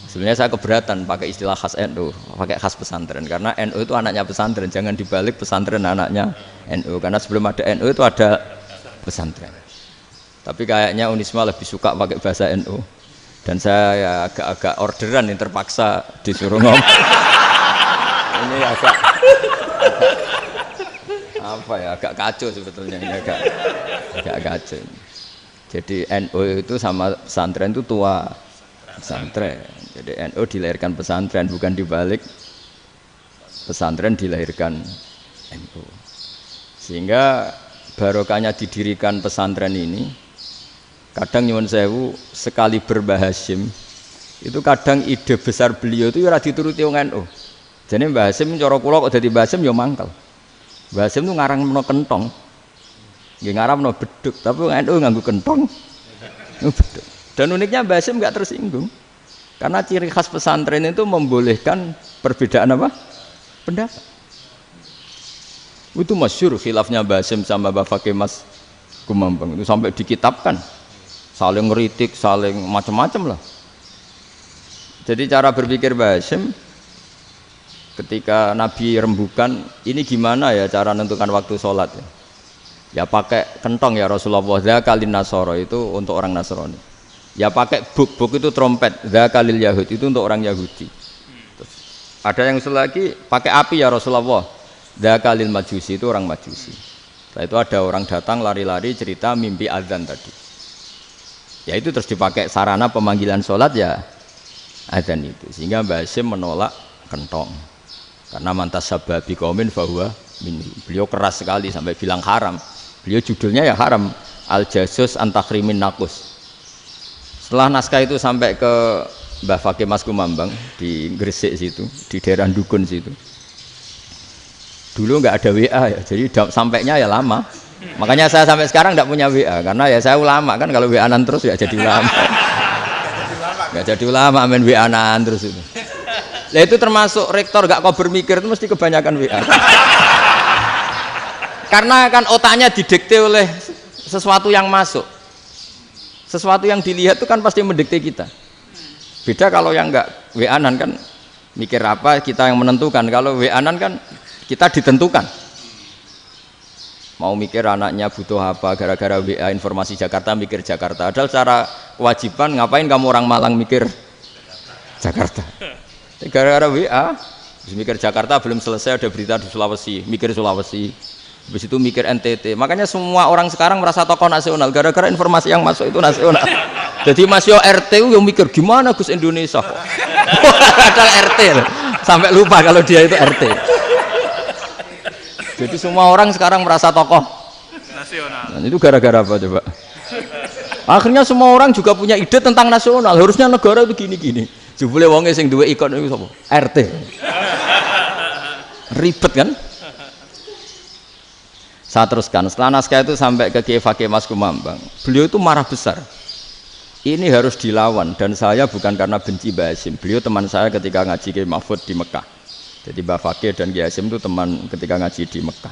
Sebenarnya saya keberatan pakai istilah khas NU, pakai khas pesantren karena NU itu anaknya pesantren, jangan dibalik pesantren anaknya NU karena sebelum ada NU itu ada pesantren. Tapi kayaknya Unisma lebih suka pakai bahasa NU dan saya ya agak orderan yang terpaksa disuruh ngomong. Ini agak apa ya, agak kacau sebetulnya ini agak kacau. Jadi NU itu sama pesantren itu tua pesantren. Jadi NU dilahirkan pesantren, bukan dibalik pesantren dilahirkan NU. Sehingga barokahnya didirikan pesantren ini, kadang nyuwun sewu sekali Mbah Hasyim itu kadang ide besar beliau itu ora dituruti wong NU. Jadi Mbah Hasyim cara kula kok dadi Mbah Hasyim ya mangkel. Mbah Hasyim itu ngarangno kentong. Nggih ngaramno beduk, tapi wong NU nganggo kentong. Beduk. Dan uniknya Mbah Hasyim enggak tersinggung. Karena ciri khas pesantren itu membolehkan perbedaan apa? Pendapat. Itu masyhur khilafnya Mbah Hasyim sama Mbah Fakih Mas Kumambang itu sampai dikitabkan. Saling ngeritik, saling macam-macam lah. Jadi cara berpikir Mbah Hasyim ketika Nabi rembukan, ini gimana ya cara menentukan waktu sholat ya? Ya pakai kentong ya Rasulullah, dzakalin nasara itu untuk orang Nasrani. Ya pakai buk itu trompet, dzakalil yahud itu untuk orang Yahudi. Terus, ada yang usul lagi pakai api ya Rasulullah, dzakalil majusi itu orang Majusi. Setelah itu ada orang datang lari-lari cerita mimpi azan tadi. Ya itu terus dipakai sarana pemanggilan sholat ya azan itu. Sehingga Mbah Hasyim menolak kentong. Karena mantas sababi qaumin fahuwa minhu. Beliau keras sekali sampai bilang haram. Beliau judulnya ya haram, al-jasus antakhrimin nakus. Setelah naskah itu sampai ke Mbah Fakih Mas Kumambang di Gresik situ, di daerah Dukun situ. Dulu nggak ada WA ya, jadi sampainya ya lama. Makanya saya sampai sekarang nggak punya WA karena ya saya ulama kan, kalau WA-an terus ya jadi ulama. Nggak jadi ulama main WA-an terus itu. Nah itu termasuk rektor gak kau bermikir itu mesti kebanyakan WA. Karena kan otaknya didikte oleh sesuatu yang masuk. Sesuatu yang dilihat itu kan pasti mendikte kita. Beda kalau yang enggak WA-an kan mikir apa kita yang menentukan. Kalau WA-an kan kita ditentukan. Mau mikir anaknya butuh apa gara-gara WA informasi Jakarta mikir Jakarta. Padahal secara kewajiban ngapain kamu orang Malang mikir Jakarta. Gara-gara WA mikir Jakarta belum selesai ada berita di Sulawesi, mikir Sulawesi. Habis itu mikir NTT. Makanya semua orang sekarang merasa tokoh nasional gara-gara informasi yang masuk itu nasional. Jadi Mas Yo RT yang mikir gimana Gus Indonesia kok. Ada RT sampai lupa kalau dia itu RT. Jadi semua orang sekarang merasa tokoh nasional. Dan itu gara-gara apa coba? Akhirnya semua orang juga punya ide tentang nasional. Harusnya negara itu gini-gini. Jebule wonge sing duwe ikon itu sapa? RT. Ribet kan? Saya teruskan, setelah naskah itu sampai ke Kiai Fakih Mas Kumambang, beliau itu marah besar. Ini harus dilawan dan saya bukan karena benci Mbah Hasyim. Beliau teman saya ketika ngaji Kiai Mahfud di Mekah. Jadi Mbah Fakih dan Kiai Hasyim itu teman ketika ngaji di Mekah.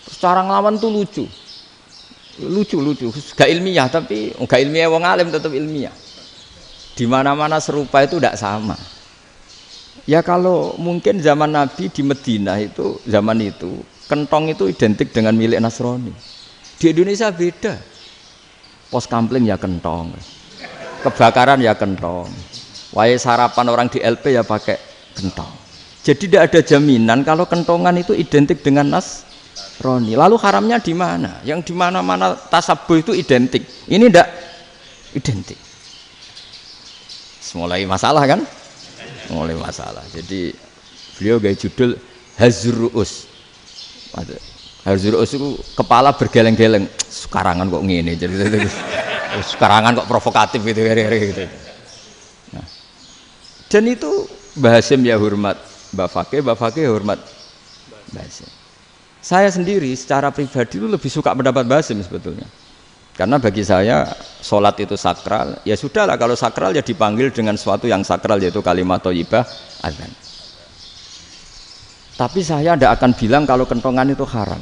Terus cara ngelawan itu lucu. lucu, gak ilmiah tapi gak ilmiah wong alim tetap ilmiah. Di mana-mana serupa itu tidak sama. Ya kalau mungkin zaman Nabi di Madinah itu zaman itu kentong itu identik dengan milik Nasrani. Di Indonesia beda. Pos kampling ya kentong, kebakaran ya kentong, wae sarapan orang di LP ya pakai kentong. Jadi tidak ada jaminan kalau kentongan itu identik dengan Nasrani. Lalu haramnya di mana? Yang di mana-mana tasabuh itu identik. Ini tidak identik. Mulai masalah kan? Mulai masalah. Jadi beliau gaya judul Hazruus. Hazruus itu kepala bergeleng-geleng. Sekarangan kok ngene jadi sekarangan kok provokatif gitu. Nah. Dan itu Mbah Hasyim ya hormat Mbah Fakih hormat Mbah Hasyim. Saya sendiri secara pribadi itu lebih suka pendapat Mbah Hasyim sebetulnya. Karena bagi saya sholat itu sakral, ya sudahlah kalau sakral ya dipanggil dengan sesuatu yang sakral yaitu kalimat thayyibah azan. Tapi saya tidak akan bilang kalau kentongan itu haram.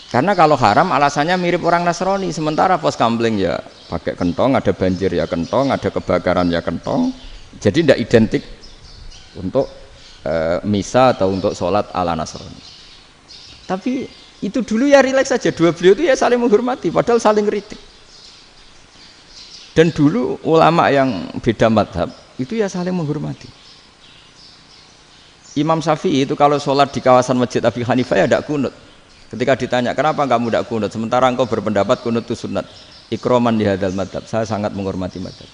Karena kalau haram alasannya mirip orang Nasrani. Sementara pos kampling ya pakai kentong, ada banjir ya kentong, ada kebakaran ya kentong. Jadi tidak identik untuk misa atau untuk sholat ala Nasrani. Tapi itu dulu ya rileks saja. Dua beliau itu ya saling menghormati, padahal saling kritik. Dan dulu ulama yang beda madhab itu ya saling menghormati. Imam Syafi'i itu kalau sholat di kawasan Masjid Abi Hanifah ya tidak kunut. Ketika ditanya kenapa kamu tidak kunut sementara engkau berpendapat kunut itu sunat, ikroman di hadal madhab, saya sangat menghormati madhab.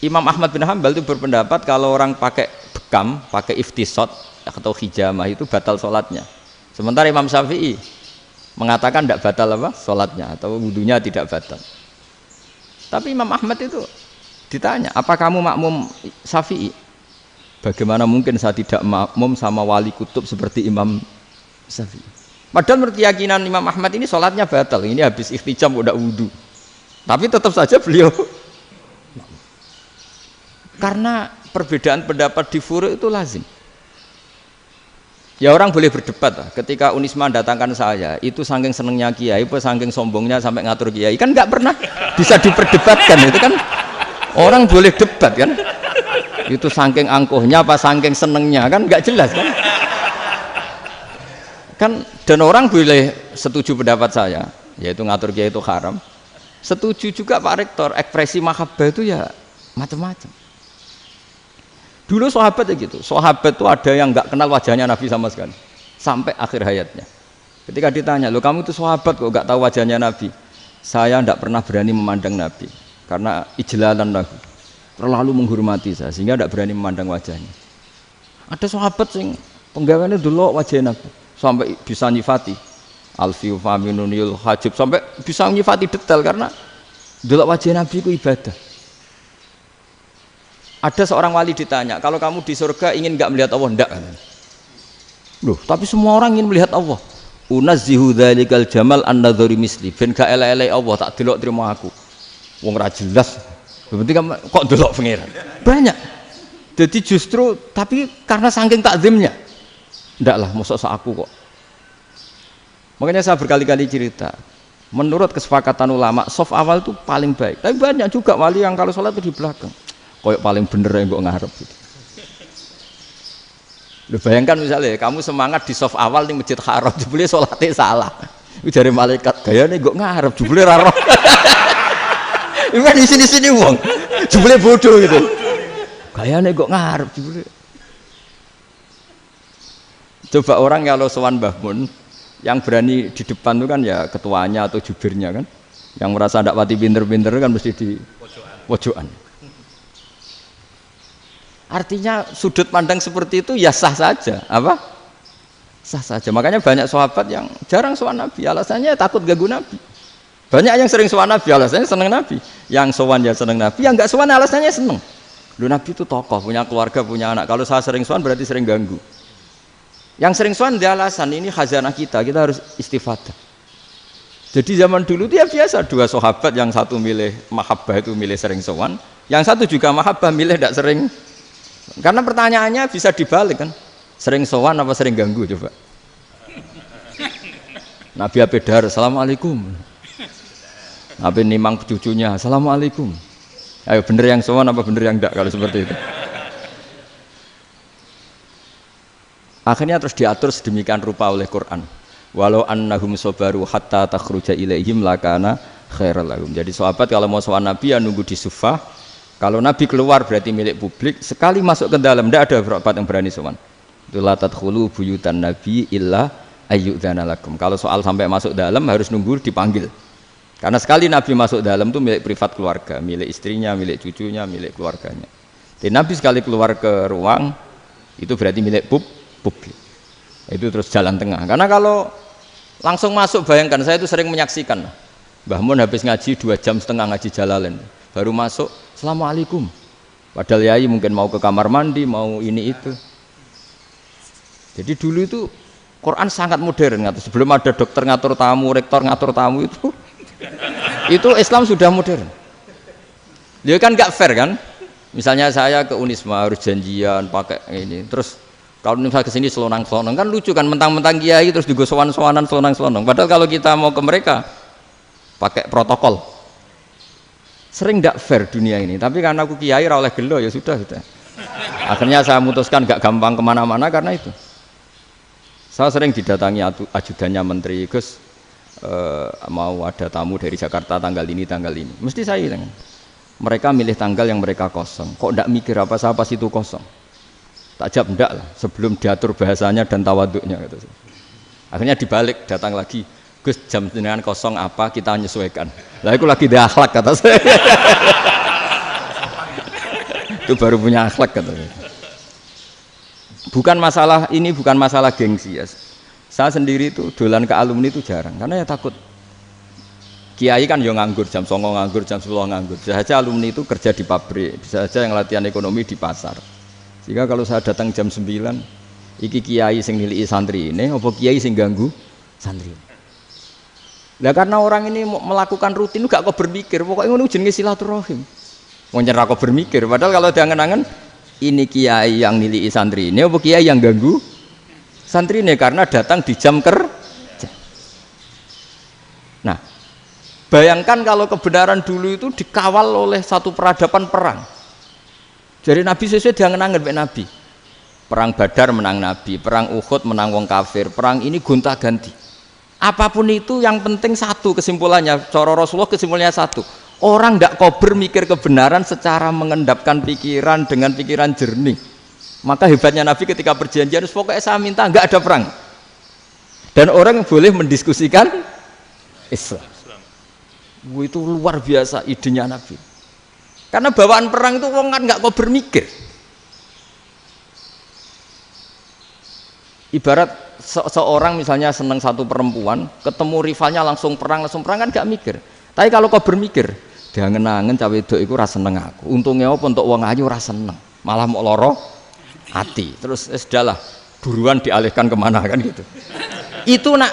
Imam Ahmad bin Hanbal itu berpendapat kalau orang pakai bekam, pakai iftisot atau hijamah itu batal sholatnya. Sementara Imam Syafi'i mengatakan tidak batal apa sholatnya atau wudunya tidak batal. Tapi Imam Ahmad itu ditanya, apa kamu makmum Syafi'i? Bagaimana mungkin saya tidak makmum sama wali kutub seperti Imam Syafi'i? Padahal menurut keyakinan Imam Ahmad ini sholatnya batal. Ini habis ikhtijam udah wudu. Tapi tetap saja beliau karena perbedaan pendapat di furu' itu lazim. Ya orang boleh berdebat lah. Ketika Unisma datangkan saya, itu saking senengnya kiai, saking sombongnya sampai ngatur kiai, kan nggak pernah bisa diperdebatkan. Itu kan orang boleh debat kan? Itu saking angkuhnya apa saking senengnya kan nggak jelas kan? Kan dan orang boleh setuju pendapat saya, yaitu ngatur kiai itu haram. Setuju juga Pak Rektor, ekspresi mahabbah itu ya macam-macam. Dulu sahabat ya gitu, sahabat itu ada yang nggak kenal wajahnya Nabi sama sekali sampai akhir hayatnya. Ketika ditanya, lo kamu itu sahabat kok nggak tahu wajahnya Nabi? Saya tidak pernah berani memandang Nabi karena ijlalan Nabi, terlalu menghormati saya sehingga tidak berani memandang wajahnya. Ada sahabat yang penggawaannya dulu wajah Nabi sampai bisa nyifati alfiu faminunil hajib, sampai bisa nyifati detail karena dulu wajah Nabi itu ibadah. Ada seorang wali ditanya, kalau kamu di surga ingin nggak melihat Allah? Enggak. Loh, tapi semua orang ingin melihat Allah. Unazzihu dzalikal jamal an-nadhari misli. Ben gak elek-elek Allah tak delok terima aku. Wong ra jelas. Berarti kok delok pangeran. Banyak. Jadi justru tapi karena saking takzimnya. Enggak lah, mosok aku kok. Makanya saya berkali-kali cerita. Menurut kesepakatan ulama, soft awal itu paling baik. Tapi banyak juga wali yang kalau sholat itu di belakang. Koyok paling bener yang kok ngarep gitu. Lu bayangkan misalnya kamu semangat di soft awal di Masjid Haram, jebule sholatnya salah. Itu dari malaikat gayane kok ngarep, jebule ra roh. Iku di sini-sini wong. Jebule bodoh gitu. Gayane kok ngarep jebule. Coba orang kalau sowan Mbah Mun yang berani di depan itu kan ya ketuanya atau jubirnya kan. Yang merasa ndak pati pinter-pinter kan mesti di pojokan. Artinya sudut pandang seperti itu ya sah saja, apa? Sah saja. Makanya banyak sahabat yang jarang sowan Nabi, alasannya takut ganggu Nabi. Banyak yang sering sowan Nabi, alasannya seneng Nabi. Yang sowan ya seneng Nabi, yang enggak sowan alasannya seneng. Lu Nabi itu tokoh, punya keluarga, punya anak. Kalau saya sering sowan berarti sering ganggu. Yang sering sowan dia alasan ini khazanah kita harus istifadah. Jadi zaman dulu dia biasa dua sahabat, yang satu milih mahabbah itu milih sering sowan, yang satu juga mahabbah milih tidak sering. Karena pertanyaannya bisa dibalik kan, sering sowan apa sering ganggu coba? Nabi ape dar, assalamualaikum. Nabi nimang cucunya, assalamualaikum. Ayo bener yang sowan apa bener yang enggak kalau seperti itu. Akhirnya terus diatur sedemikian rupa oleh Quran. Walau annahum sabaru hatta takhruja ilaihim lakana khairal lahum. Jadi sahabat kalau mau sowan Nabi ya nunggu di Sufah. Kalau Nabi keluar berarti milik publik. Sekali masuk ke dalam tidak ada sahabat yang berani sowan. La tadkhulu buyutan nabi illa ayyudzana lakum. Kalau soal sampai masuk dalam harus nunggu dipanggil. Karena sekali Nabi masuk dalam itu milik privat keluarga, milik istrinya, milik cucunya, milik keluarganya. Jadi Nabi sekali keluar ke ruang itu berarti milik publik. Itu terus jalan tengah. Karena kalau langsung masuk, bayangkan saya itu sering menyaksikan. Mbah Mun habis ngaji 2,5 jam ngaji Jalalain, baru masuk, assalamualaikum. Padahal yai mungkin mau ke kamar mandi, mau ini itu. Jadi dulu itu Quran sangat modern. Sebelum ada dokter ngatur tamu, rektor ngatur tamu itu Islam sudah modern. Dia kan nggak fair kan? Misalnya saya ke Unisma harus janjian pakai ini, terus kalau misalnya ke sini selonang-selonang kan lucu kan, mentang-mentang kiai terus juga sowan-sowanan selonang-selonang. Padahal kalau kita mau ke mereka pakai protokol. Sering tidak fair dunia ini. Tapi karena aku kiai ra oleh gelo ya sudah. Akhirnya saya memutuskan gak gampang kemana-mana karena itu. Saya sering didatangi ajudannya menteri, Gus mau ada tamu dari Jakarta tanggal ini. Mesti saya bilang, mereka milih tanggal yang mereka kosong. Kok tidak mikir apa pas itu kosong? Tak jawab enggak lah, sebelum diatur bahasanya dan tawaduknya gitu. Akhirnya dibalik, datang lagi, Gus jam jenengan kosong apa kita menyesuaikan. Lah itu lagi dia akhlak kata saya. Itu baru punya akhlak kata saya. Bukan masalah ini, bukan masalah gengsi ya. Saya sendiri itu dolan ke alumni itu jarang, karena ya takut. Kiai kan yo nganggur, jam 09.00 nganggur, jam 10 nganggur. Bisa saja alumni itu kerja di pabrik, bisa saja yang latihan ekonomi di pasar. Sehingga kalau saya datang jam 9, iki kiai sing nilai santri ini, apa kiai sing ganggu santri. Nah karena orang ini melakukan rutin, gak kok berpikir, pokoknya ngono jenenge silaturahim. Mau nyerah kok berpikir, padahal kalau diangen-angen ini kiai yang nilai santri ini, apa kiai yang ganggu santri ini karena datang di jam kerja. Nah, bayangkan kalau kebenaran dulu itu dikawal oleh satu peradaban perang. Jadi Nabi sesuai diangen-angen Pak Nabi. Perang Badar menang Nabi, perang Uhud menang wong kafir, perang ini gonta-ganti. Apapun itu yang penting satu kesimpulannya, cara Rasulullah kesimpulannya satu. Orang tidak kober mikir kebenaran secara mengendapkan pikiran dengan pikiran jernih. Maka hebatnya Nabi ketika perjanjian, pokoknya saya minta nggak ada perang. Dan orang boleh mendiskusikan Islam. Itu luar biasa idenya Nabi. Karena bawaan perang itu orang kan nggak kober mikir. Ibarat seorang misalnya senang satu perempuan, ketemu rivalnya langsung perang kan gak mikir. Tapi kalau kau bermikir, diangen-angen cawe wedok iku ora seneng aku. Untungnya apa untuk wong ayu ora seneng, malah mau loro hati. Terus sudahlah, buruan dialihkan kemana kan gitu. Itu nak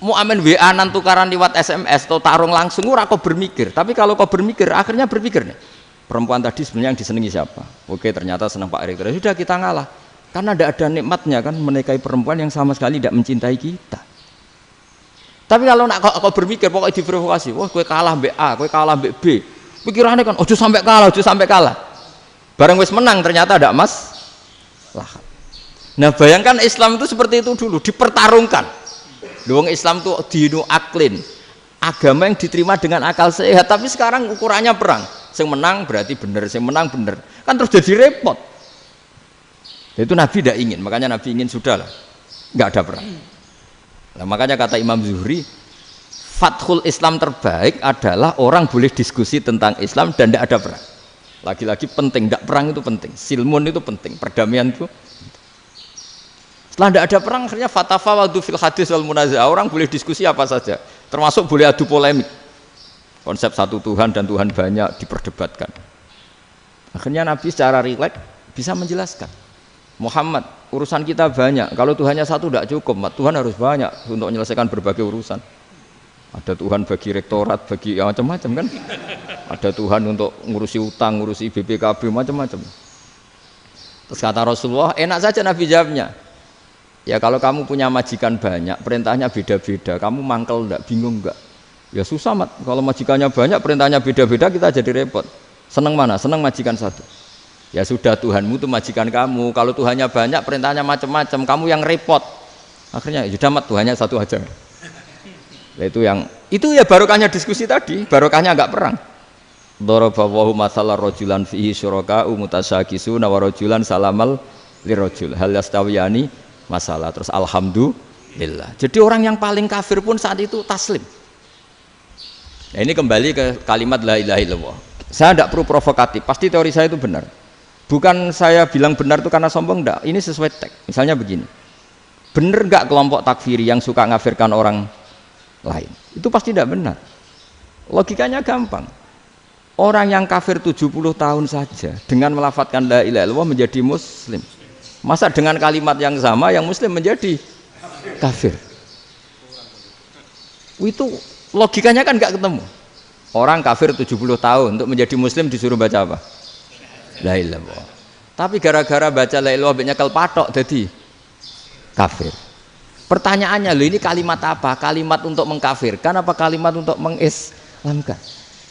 mau amen WA nan tukaran lewat SMS atau tarung langsung ora kau bermikir. Tapi kalau kau bermikir, akhirnya berpikir nih. Perempuan tadi sebenarnya yang disenangi siapa? Oke, ternyata senang Pak Rektor. Sudah kita ngalah. Karena tidak ada nikmatnya kan menikahi perempuan yang sama sekali tidak mencintai kita. Tapi kalau nak kau berpikir pokoknya diprovokasi, wah kue kalah mbak A, kue kalah mbak B, pikirannya kan, ojo sampai kalah. Barang wis menang ternyata ada emas. Lah. Nah bayangkan Islam itu seperti itu dulu, dipertarungkan. Doang Islam itu dinu aklin, agama yang diterima dengan akal sehat. Tapi sekarang ukurannya perang, yang menang berarti benar, yang menang benar, kan terus jadi repot. Itu Nabi tidak ingin, makanya Nabi ingin sudahlah, nggak ada perang. Nah, makanya kata Imam Zuhri, fathul Islam terbaik adalah orang boleh diskusi tentang Islam dan tidak ada perang. Lagi-lagi penting, tidak perang itu penting, silmun itu penting, perdamaian itu. Setelah tidak ada perang, akhirnya fatafawadu fil hadis wal munazah, orang boleh diskusi apa saja, termasuk boleh adu polemik. Konsep satu Tuhan dan Tuhan banyak diperdebatkan. Akhirnya Nabi secara rileks bisa menjelaskan. Muhammad, urusan kita banyak. Kalau Tuhannya satu tidak cukup, Tuhan harus banyak untuk menyelesaikan berbagai urusan. Ada Tuhan bagi rektorat, bagi macam-macam kan. Ada Tuhan untuk ngurusi utang, ngurusi BPKB, macam-macam. Terus kata Rasulullah, enak saja Nabi jawabnya. Ya kalau kamu punya majikan banyak, perintahnya beda-beda, kamu mangkel enggak, bingung enggak? Ya susah mat. Kalau majikannya banyak, perintahnya beda-beda, kita jadi repot. Seneng mana? Seneng majikan satu. Ya sudah, Tuhanmu itu majikan kamu. Kalau Tuhannya banyak, perintahnya macam-macam, kamu yang repot. Akhirnya ya sudah mat, Tuhannya satu aja. Nah, itu ya barokahnya diskusi tadi, barokahnya enggak perang. Daraballahu mathalan rajulan fihi syuraka'u mutasyakisuna wa rajulan salamal lirajul hal yastawiyani masalah. Terus alhamdulillah. Jadi orang yang paling kafir pun saat itu taslim. Nah, ini kembali ke kalimat la ilaha illallah. Saya tidak perlu provokatif, pasti teori saya itu benar. Bukan saya bilang benar itu karena sombong, enggak. Ini sesuai teks. Misalnya begini, benar enggak kelompok takfiri yang suka ngafirkan orang lain? Itu pasti tidak benar. Logikanya gampang. Orang yang kafir 70 tahun saja dengan melafadzkan la ilaha illallah menjadi muslim. Masa dengan kalimat yang sama yang muslim menjadi kafir? Itu logikanya kan nggak ketemu. Orang kafir 70 tahun untuk menjadi muslim disuruh baca apa? La ilaha illallah. Tapi gara-gara baca la ilaha illallah nyekel patok jadi kafir. Pertanyaannya, loh ini kalimat apa? Kalimat untuk mengkafirkan apa kalimat untuk mengislamkan?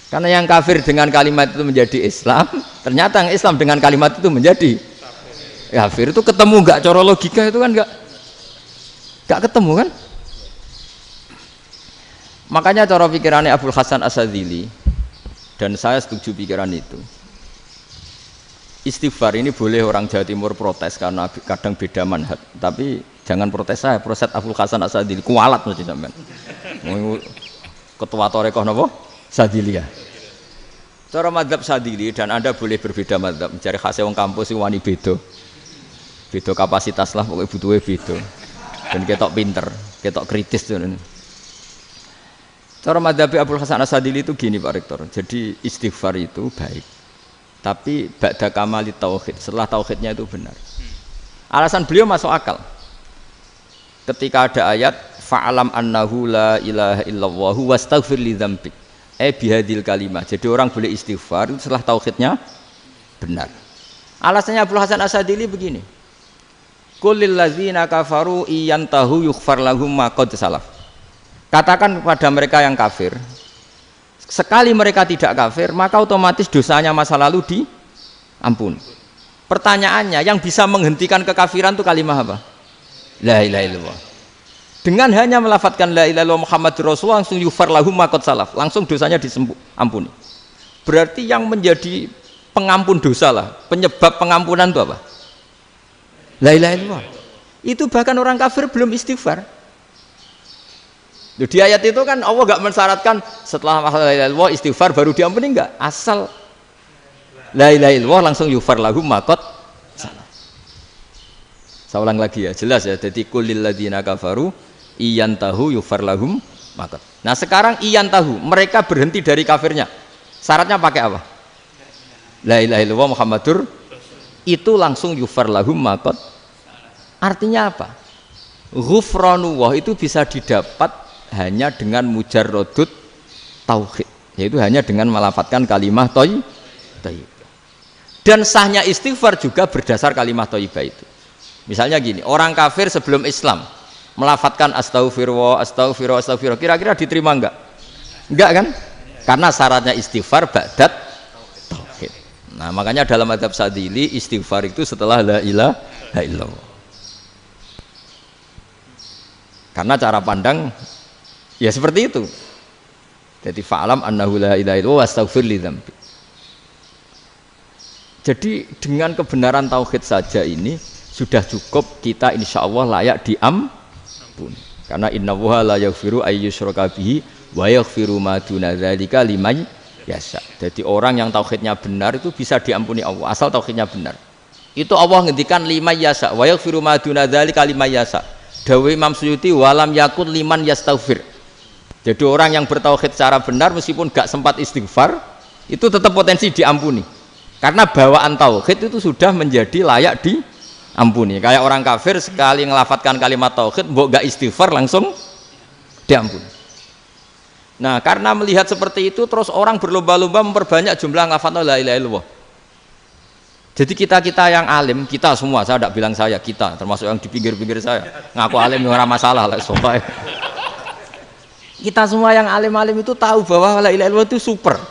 Karena yang kafir dengan kalimat itu menjadi Islam, ternyata yang Islam dengan kalimat itu menjadi kafir. Itu ketemu nggak? Cara logika itu kan nggak ketemu kan? Makanya cara pikirannya Abul Hasan Asyadzili, dan saya setuju pikiran itu. Istighfar ini boleh orang Jawa Timur protes karena kadang beda manhaj, tapi jangan protes saya, protes Abul Hasan Asyadzili, kualat mesti sampean. Ketua Torekoh napa? Sadiliyah. Cara madzhab Sadili, dan Anda boleh berbeda madzhab, mencari khasnya wong kampus sing wani beda. Beda kapasitas lah, pokoknya butuhnya beda. Dan ketok pinter, ketok kritis tuh. Cara madzhab Abul Hasan Asyadzili itu gini Pak Rektor. Jadi istighfar itu baik. Tapi ba'da kamali tauhid, setelah tauhidnya itu benar. Alasan beliau masuk akal. Ketika ada ayat fa'alam annahu la ilaha illallah wastaghfir li dzambik. Bihadil kalimah. Jadi orang boleh istighfar itu setelah tauhidnya benar. Alasannya Abul Hasan Asyadzili begini. Qul lil ladzina kafaru iyantahu yughfar lahum ma qad salaf. Katakan kepada mereka yang kafir, sekali mereka tidak kafir, maka otomatis dosanya masa lalu diampuni. Pertanyaannya, yang bisa menghentikan kekafiran itu kalimat apa? La ilaha illallah. Dengan hanya melafadzkan la ilaha illallah Muhammadur Rasulullah langsung yughfar lahum ma qad salaf, langsung dosanya diampuni. Berarti yang menjadi pengampun dosa lah, penyebab pengampunan itu apa? La ilaha illallah. Itu bahkan orang kafir belum istighfar. Di ayat itu kan Allah enggak mensyaratkan setelah la ilaha illallah istighfar baru diampuni, enggak. Asal la ilaha illallah langsung yughfar lahum ma qad salaf. Saya ulang lagi ya, jelas ya. Jadi kulil ladzina kafaru iyantahu yughfar lahum ma qad. Nah, sekarang iyantahu, mereka berhenti dari kafirnya. Syaratnya pakai apa? La ilaha illallah Muhammadur, itu langsung yughfar lahum ma qad. Artinya apa? Ghufranullah itu bisa didapat hanya dengan mujarrodut tauhid, yaitu hanya dengan melafadzkan kalimat thayyibah. Dan sahnya istighfar juga berdasar kalimat thayyibah itu. Misalnya gini, orang kafir sebelum Islam melafadzkan astaghfirullah, astaghfirullah, astaghfirullah, kira-kira diterima enggak? Enggak kan? Karena syaratnya istighfar ba'dat tauhid. Nah, makanya dalam madzhab Sadili istighfar itu setelah la ilaha illallah. Karena cara pandang ya seperti itu. Jadi fa'alam annahu la ilaha illallah wastaghfir li dzambi. Jadi dengan kebenaran tauhid saja ini sudah cukup kita insya Allah layak diampuni. Karena innallaha la yaghfiru ayyusyraka bihi wa yaghfiru ma duna dzalika liman yasha. Jadi orang yang tauhidnya benar itu bisa diampuni Allah asal tauhidnya benar. Itu Allah ngendikan liman yasha wa yaghfiru ma duna dzalika liman yasha. Dawe Imam Suyuti walam yakun liman yastaghfir. Jadi orang yang bertauhid secara benar meskipun gak sempat istighfar itu tetap potensi diampuni. Karena bawaan tauhid itu sudah menjadi layak diampuni. Kayak orang kafir sekali ngelafadzkan kalimat tauhid mbok gak istighfar langsung diampuni. Nah, karena melihat seperti itu terus orang berlomba-lomba memperbanyak jumlah ngelafadzkan la ilaha illallah. Jadi kita yang alim, kita semua, saya tidak bilang saya, kita, termasuk yang di pinggir-pinggir saya, ngaku alim orang masalah lah, soalnya. Kita semua yang alim-alim itu tahu bahwa la ilaha illallah itu super.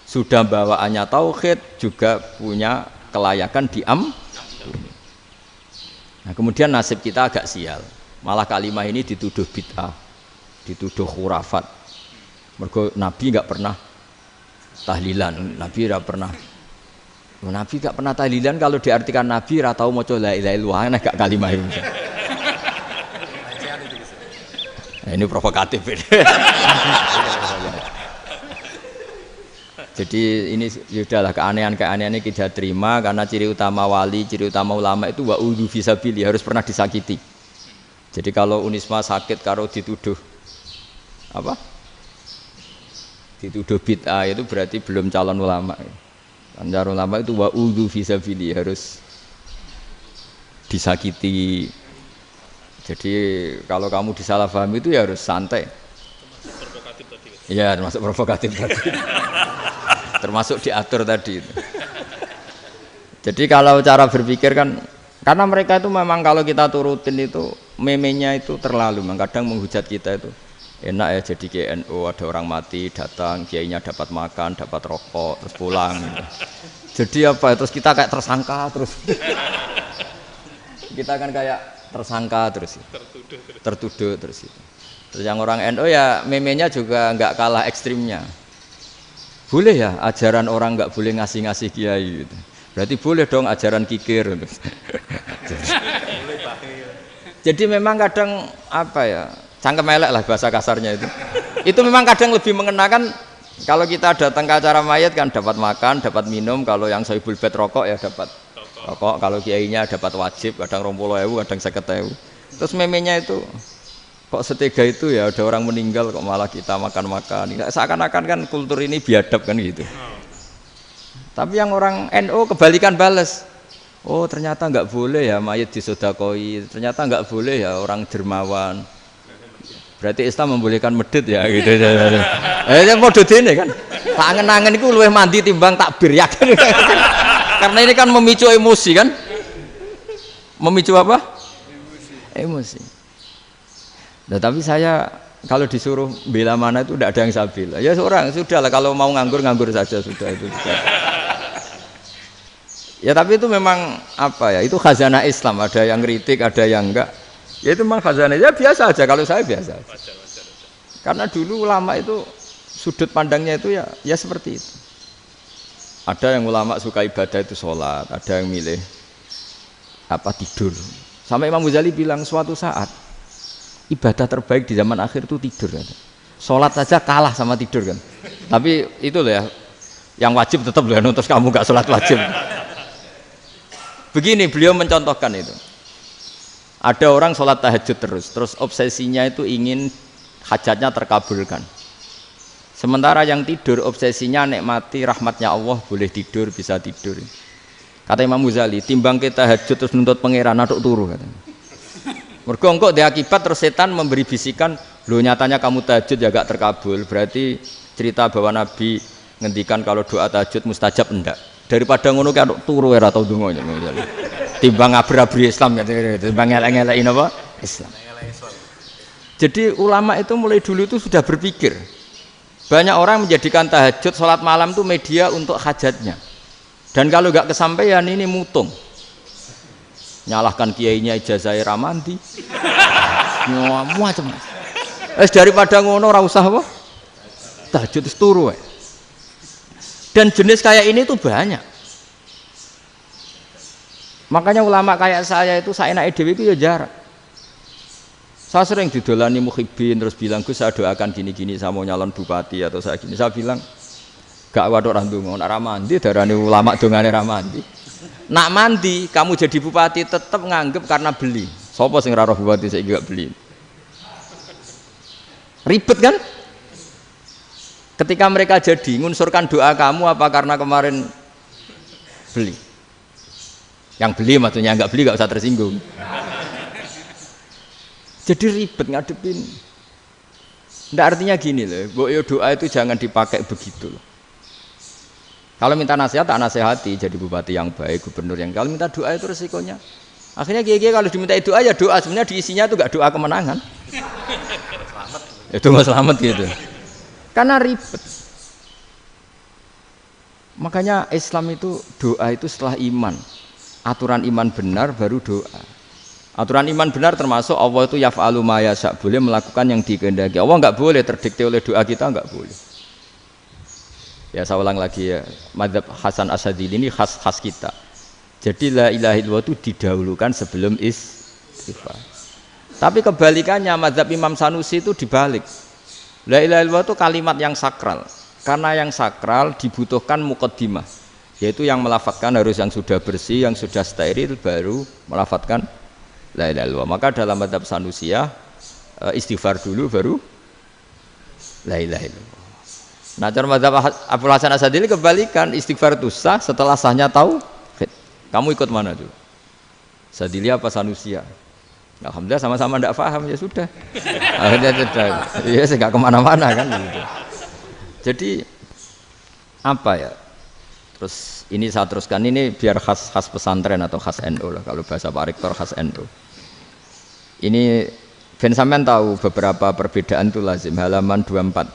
Sudah bawaannya tauhid, juga punya kelayakan Nah, kemudian nasib kita agak sial. Malah kalimat ini dituduh bid'ah, dituduh khurafat. Mergo Nabi enggak pernah tahlilan, Nabi enggak pernah. Nabi enggak pernah tahlilan, kalau diartikan Nabi ora tau maca la ilaha illallah, nek gak kalimat itu. Nah, ini provokatif ini. Jadi ini sudahlah keanehan-keanehan ini kita terima karena ciri utama wali, ciri utama ulama itu wa'udhu fisabili, harus pernah disakiti. Jadi kalau Unisma sakit kalau dituduh apa? Dituduh bid'ah itu berarti belum calon ulama. Calon ulama itu wa'udhu fisabili, harus disakiti. Jadi kalau kamu disalahpahami itu ya harus santai. Iya, termasuk provokatif tadi. Termasuk diatur tadi itu. Jadi kalau cara berpikir kan, karena mereka itu memang kalau kita turutin itu memenya itu terlalu, kadang menghujat kita itu enak ya jadi KNU, ada orang mati datang, kiainya dapat makan, dapat rokok, terus pulang gitu. Jadi apa? Terus kita kayak tersangka terus. Kita kan kayak tersangka terus, tertuduh terus itu. Terus yang orang NU ya memenya juga nggak kalah ekstrimnya. Boleh ya ajaran orang nggak boleh ngasih-ngasih kiai gitu. Berarti boleh dong ajaran kikir. Jadi memang kadang apa ya, cangkem elek lah bahasa kasarnya itu. Itu memang kadang lebih mengenakan kalau kita datang ke acara mayat kan dapat makan, dapat minum. Kalau yang sohibul bait rokok ya dapat rokok. Kalau kiainya dapat wajib, kadang 20.000, kadang 50.000. Terus memenya itu kok setega itu ya, ada orang meninggal kok malah kita makan-makan. Seakan-akan kan kultur ini biadab kan gitu. Tapi yang orang NU kebalikan bales. Oh ternyata nggak boleh ya mayat disodakoi, ternyata nggak boleh ya orang dermawan. Berarti Islam membolehkan medit ya gitu. Model ini kan. Tak angen-angen itu luwih mandi timbang takbir ya kan. Karena ini kan memicu emosi kan. Memicu apa? Emosi. Nah, tapi saya kalau disuruh bela mana itu tidak ada yang saya bela. Ya seorang sudahlah, kalau mau nganggur saja sudah itu. Ya tapi itu memang apa ya? Itu khazanah Islam. Ada yang kritik, ada yang enggak. Ya itu memang khazanah. Ya biasa aja kalau saya biasa. Karena dulu ulama itu sudut pandangnya itu ya seperti itu. Ada yang ulama suka ibadah itu sholat, ada yang milih apa tidur. Sampai Imam Ghazali bilang suatu saat ibadah terbaik di zaman akhir itu tidur kan. Sholat saja kalah sama tidur kan. Tapi itu loh ya, yang wajib tetap loh, terus kamu gak sholat wajib. Begini beliau mencontohkan itu. Ada orang sholat tahajud terus obsesinya itu ingin hajatnya terkabulkan. Sementara yang tidur obsesinya nikmati rahmatnya Allah, boleh tidur, bisa tidur. Kata Imam Ghazali, timbang kita tahajud terus nuntut pangeran aduk turu katanya. Mergo engko dia akibat terus setan memberi bisikan, lho nyatanya kamu tahajud ya gak terkabul, berarti cerita bahwa Nabi ngendikan kalau doa tahajud mustajab enggak. Daripada ngono ki aduk turu ora tau ndonga. Timbang abri-abri Islam ya, timbang elek-elekin apa? Islam. Jadi ulama itu mulai dulu itu sudah berpikir. Banyak orang menjadikan tahajud, sholat malam itu media untuk hajatnya. Dan kalau nggak kesampaian ini mutung. Nyalahkan kiainya ijazah ramandi. Macam. Daripada ngono ora usah apa? Tahajud itu turu. Dan jenis kayak ini tuh banyak. Makanya ulama kayak saya itu saenake dhewe itu ya jarak. Saya sering didolani muhibbin terus bilang, Gus saya doakan gini-gini, saya mau nyalon bupati atau saya gini. Saya bilang gak waduh orang dongo, nak ramandi darani ulama dongane ramandi. Nak mandi kamu jadi bupati tetap nganggep karena beli. Sopo sing ora roh bupati saiki gak beli. Ribet kan? Ketika mereka jadi ngunsurkan doa kamu apa karena kemarin beli. Yang beli maksudnya nggak beli nggak usah tersinggung. Jadi ribet ngadepin. Nggak artinya gini loh, doa itu jangan dipakai begitu loh. Kalau minta nasihat, tak nasihati jadi bupati yang baik, gubernur yang. Kalau minta doa itu resikonya. Akhirnya kiai-kiai kalau diminta doa ya doa, sebenarnya diisinya itu gak doa kemenangan. Itu nggak selamat gitu. Karena ribet. Makanya Islam itu doa itu setelah iman. Aturan iman benar baru doa. Aturan iman benar termasuk Allah itu yaf'alu ma yasha, boleh melakukan yang dikehendaki. Allah nggak boleh terdikte oleh doa kita, nggak boleh. Ya saya ulang lagi ya, madzhab Hasan Asyadzili ini khas kita. Jadi la ilaha illallah itu didahulukan sebelum istighfar. Tapi kebalikannya madzhab Imam Sanusi itu dibalik. La ilaha illallah itu kalimat yang sakral. Karena yang sakral dibutuhkan muqaddimah, yaitu yang melafadzkan harus yang sudah bersih, yang sudah steril baru melafadzkan la ilaha illallah. Maka dalam madzhab Sanusiyah istighfar dulu baru la ilaha illallah. Nah, cara madzhab Abdul Hasan Asyadzili kebalikan, istighfar itu sah setelah sahnya tauhid. Kamu ikut mana dulu? Asyadzili apa Sanusiyah? Alhamdulillah sama-sama tidak paham, ya sudah. Akhirnya sudah, ya nggak kemana-mana kan gitu. Jadi apa ya? Terus ini saya teruskan, ini biar khas pesantren atau khas NU lah, kalau bahasa Pak Rektor khas NU. Ini Ben sampean tahu beberapa perbedaan itu lazim, halaman 24.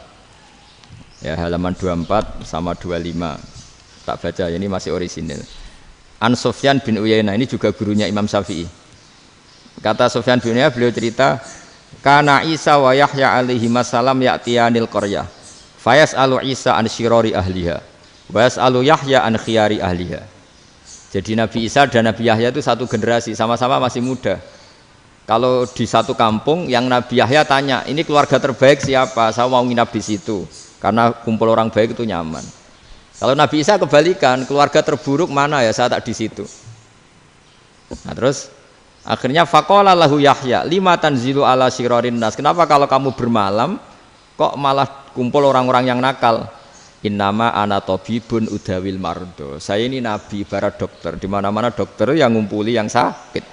Ya, halaman 24 sama 25. Tak baca, ini masih orisinil. An Sufyan bin Uyainah, ini juga gurunya Imam Syafi'i. Kata Sufyan bin Uyainah, beliau cerita, kana Isa wa Yahya alaihi salam ya'tiyanil qaryah. Fayas'alu Isa an syirari ahliha, wa yas'alu Yahya an khiyari ahliha. Jadi Nabi Isa dan Nabi Yahya itu satu generasi, sama-sama masih muda. Kalau di satu kampung yang Nabi Yahya tanya, ini keluarga terbaik siapa? Saya mau nginap di situ. Karena kumpul orang baik itu nyaman. Kalau Nabi Isa kebalikan, keluarga terburuk mana ya, saya tak di situ. Nah terus akhirnya faqala lahu Yahya lima tanzilu ala syirarin nas. Kenapa kalau kamu bermalam kok malah kumpul orang-orang yang nakal? Innama ana tabibun udawil mardo. Saya ini nabi, ibarat dokter. Di mana-mana dokter yang ngumpuli yang sakit,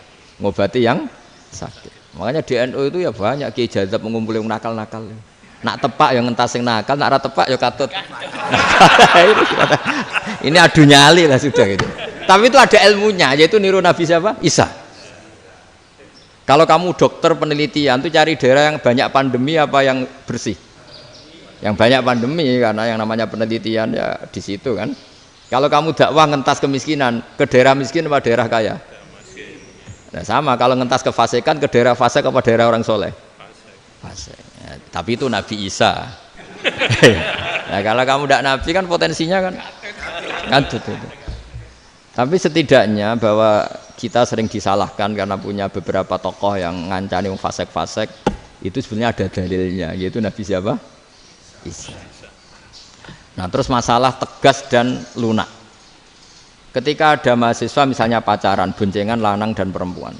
ngobati yang sakit. Makanya di NU itu ya banyak kiai jazab mengumpuli yang nakal-nakal. Nak tepak yang ngentas yang nakal, nak ora tepak ya katut. Ini adu nyali lah sudah gitu. Tapi itu ada ilmunya, yaitu niru Nabi siapa? Isa. Kalau kamu dokter penelitian tuh cari daerah yang banyak pandemi apa yang bersih? Yang banyak pandemi, karena yang namanya penelitian ya di situ kan. Kalau kamu dakwah ngentas kemiskinan, ke daerah miskin apa daerah kaya? Nah sama, kalau ngentas kefasikan, ke daerah fasik apa daerah orang soleh? Fasik. Ya, tapi itu Nabi Isa. Nah kalau kamu tidak Nabi kan potensinya kan itu. Tapi setidaknya bahwa kita sering disalahkan karena punya beberapa tokoh yang ngancani fasik-fasik, itu sebenarnya ada dalilnya, yaitu Nabi siapa? Isa. Nah terus masalah tegas dan lunak. Ketika ada mahasiswa misalnya pacaran, boncengan lanang dan perempuan,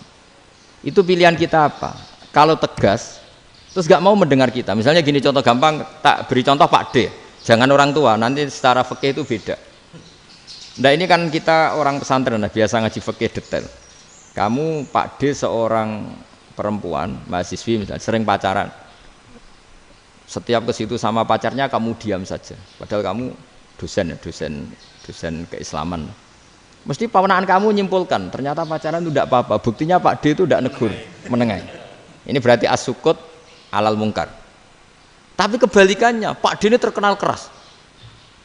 itu pilihan kita apa? Kalau tegas terus gak mau mendengar kita, misalnya gini contoh gampang, tak beri contoh Pak D, jangan orang tua, nanti secara fikih itu beda. Nah ini kan kita orang pesantren biasa ngaji fikih detail. Kamu Pak D seorang perempuan mahasiswi misalnya sering pacaran, setiap ke situ sama pacarnya kamu diam saja, padahal kamu dosen keislaman. Mesti pamanaan kamu nyimpulkan ternyata pacaran itu tidak apa-apa, buktinya Pak D itu tidak negur, menengahi. Ini berarti as-sukut alal mungkar. Tapi kebalikannya, Pak D ini terkenal keras.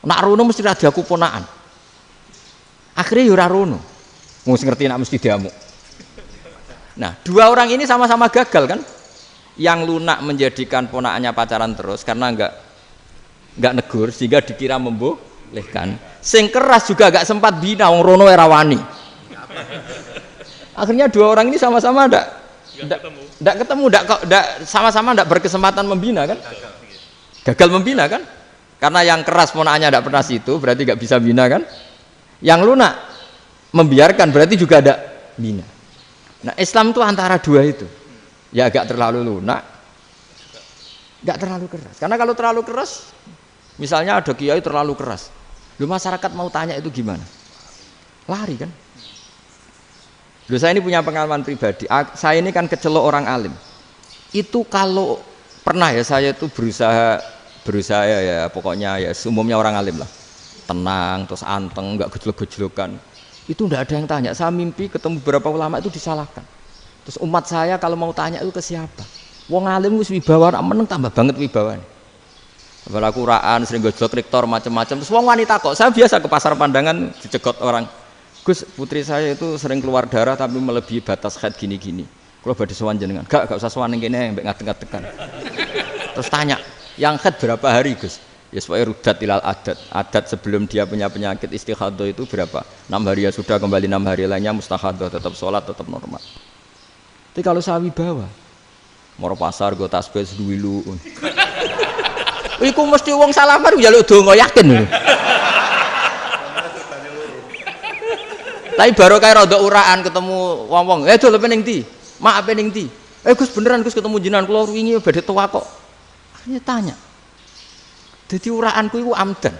Nak rono mesti ra diaku ponaan. Akhirnya yo ra rono. Mesti ngerti nak mesti diamuk. Nah, dua orang ini sama-sama gagal kan? Yang lunak menjadikan ponaannya pacaran terus karena enggak negur sehingga dikira membolehkan. Sing keras juga enggak sempat bina wong rono era wani. Akhirnya dua orang ini sama-sama enggak ketemu, sama-sama enggak berkesempatan membina kan? Gagal membina kan? Karena yang keras ponaannya enggak pernah situ, berarti enggak bisa bina kan? Yang lunak membiarkan berarti juga ada bina. Nah, Islam itu antara dua itu. Ya agak terlalu lunak, enggak terlalu keras. Karena kalau terlalu keras, misalnya ada kiai terlalu keras, lu masyarakat mau tanya itu gimana? Lari kan? Loh, saya ini punya pengalaman pribadi. Saya ini kan kecelok orang alim. Itu kalau pernah ya saya itu berusaha ya pokoknya ya umumnya orang alim lah. tenang, terus anteng, enggak gejlok-gejlokan. Itu enggak ada yang tanya. Saya mimpi ketemu beberapa ulama itu disalahkan. Terus umat saya kalau mau tanya itu ke siapa? Wong alim wis wibawa, meneng tambah banget wibawane. Kalau Quran sering gojlok rektor macam-macam. Terus wong wanita kok, saya biasa ke pasar pandangan dicegot orang. Gus, putri saya itu sering keluar darah tapi melebihi batas haid gini-gini. Kalau badhe sowan jenengan, gak usah sowan ning kene mbek ngadeg-ngadegan. Terus tanya, yang haid berapa hari, Gus? Ya supaya rudat ilal adat. Adat sebelum dia punya penyakit istihadah itu berapa? 6 hari ya sudah, kembali 6 hari lainnya mustahadah, tetap sholat, tetap normal. Tapi kalau saya wibawa, moro pasar go tasbih duwilu. Iku mesti wong salaman njaluk donga yakin lho. Tapi baru kayak rada uraan ketemu wong-wong, dol pening ndi? Mak pening ndi? Gus beneran Gus ketemu jenengan kula wingi badhe tuwa kok. Akhirnya tanya. Jadi uraanku itu amdan.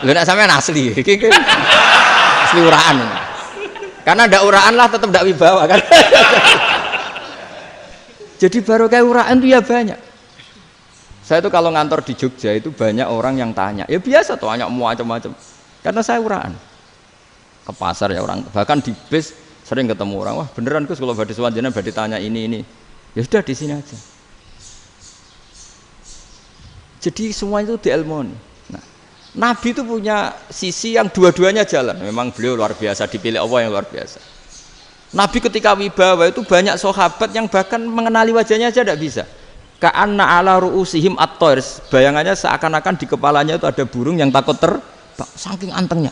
Lho nek sampean asli, iki asli uraan. Karena ndak uraan lah tetap ndak wibawa kan. Jadi baru kayak uraan itu ya banyak. Saya itu kalau ngantor di Jogja itu banyak orang yang tanya. Ya biasa tuh tanya macam-macam. Karena saya uraan. Ke pasar ya orang, bahkan di bis sering ketemu orang. Wah beneran Gus kalau badhe sowan jenengan badhe tanya ini. Ya sudah di sini aja. Jadi semua itu diilmoni. Nah, Nabi itu punya sisi yang dua-duanya jalan. Memang beliau luar biasa, dipilih Allah yang luar biasa. Nabi ketika wibawa itu banyak sahabat yang bahkan mengenali wajahnya aja tidak bisa. Ka'anna ala ru'usihim at-thair. Bayangannya seakan-akan di kepalanya itu ada burung yang takut terbang, saking antengnya.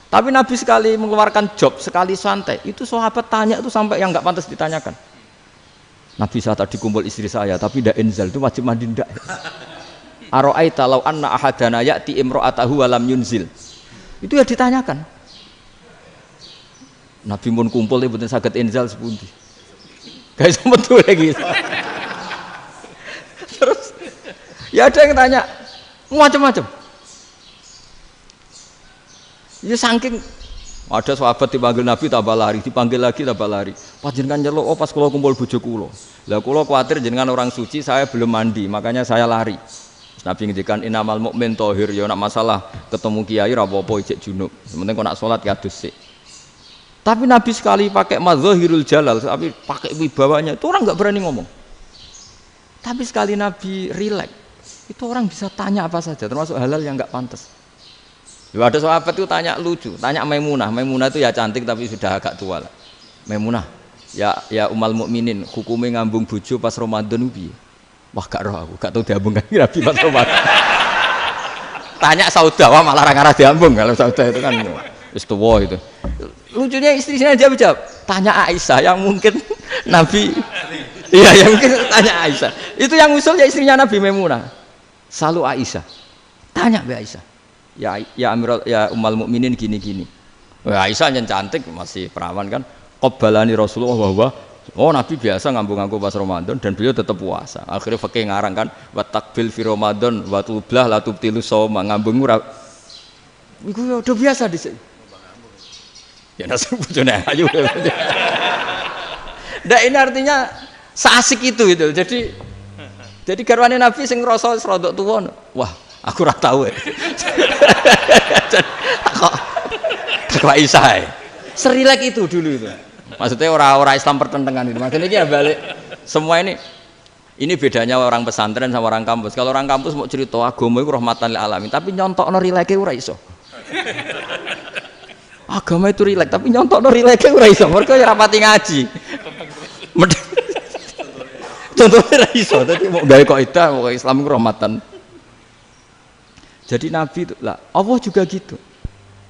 Tapi Nabi sekali mengeluarkan job, sekali santai, itu sahabat tanya itu sampai yang nggak pantas ditanyakan. Nabi saat tadi kumpul istri saya, tapi tidak enzal itu wajib mandi ndak. Aro'aita law anna ahadana ya'ti imra'atahu wa lam yunzil. Itu ya ditanyakan. Nabi mun kumpul itu betul saged enzal sepundi. Guys betul lagi. Terus ya ada yang tanya macam-macam. Ya saking ada sahabat dipanggil Nabi tambah lari, dipanggil lagi tambah lari. Panjenengan nyeluk, oh pas kula kumpul bojo kula. Lah kula kuwatir jenengan orang suci, saya belum mandi, makanya saya lari. Terus Nabi ngendikan innamal mukmin thahir, ya nak masalah ketemu kiai ra apa-apa ijek junub. Sementing kok nak salat ya dusik. Tapi Nabi sekali pakai madzahirul jalal, tapi pakai wibawanya, itu orang enggak berani ngomong. Tapi sekali Nabi rileks, itu orang bisa tanya apa saja, termasuk halal yang enggak pantas. Ya ada sahabat itu tanya lucu, tanya Maimunah. Maimunah itu ya cantik tapi sudah agak tua lah. Maimunah, ya umal mukminin, hukumnya ngambung bojo pas Ramadan piye? Wah gak roh aku, gak tahu diambung kan Nabi pas Ramadan. Tanya sauda, wah malah orang-orang diambung kalau sauda itu kan wis tuwa itu. Lucunya istrinya jawab, tanya Aisyah yang mungkin Nabi, iya yang mungkin tanya Aisyah. Itu yang usul ya istrinya Nabi Maimunah. Selalu Aisyah, tanya be Aisyah. Ya Amirul ya umal mukminin gini-gini. Wah Aisyah yang cantik masih perawan kan. Qabbalani Rasulullah bahwa oh Nabi biasa ngambung-ngambung pas Ramadan dan beliau tetap puasa. Akhirnya fakih ngarang kan wa takbil fi Ramadan wa tublah la tubtilu shauma ngambung ora. Iku ya udah biasa di sini. Ya nasib bojone ayu. Ndak ini artinya seasik itu. Jadi garwane Nabi sing ngrasa rodok tuwa. Wah aku ora tahu ya. Kok Aisyah. Serilek itu dulu itu. Maksudnya orang-orang Islam pertentangan itu. Maksudnya ini ya balik semua ini bedanya orang pesantren sama orang kampus. Kalau orang kampus mau cerita agama itu rahmatan lil alamin, tapi nyontokno rileke ora iso. Agama itu rilek, tapi nyontokno rileke ora iso. Mergo ya rapati ngaji. Contohnya ora iso, dadi mau gawe kaidah kok Islam itu rahmatan. Jadi Nabi itu lah, Allah juga gitu.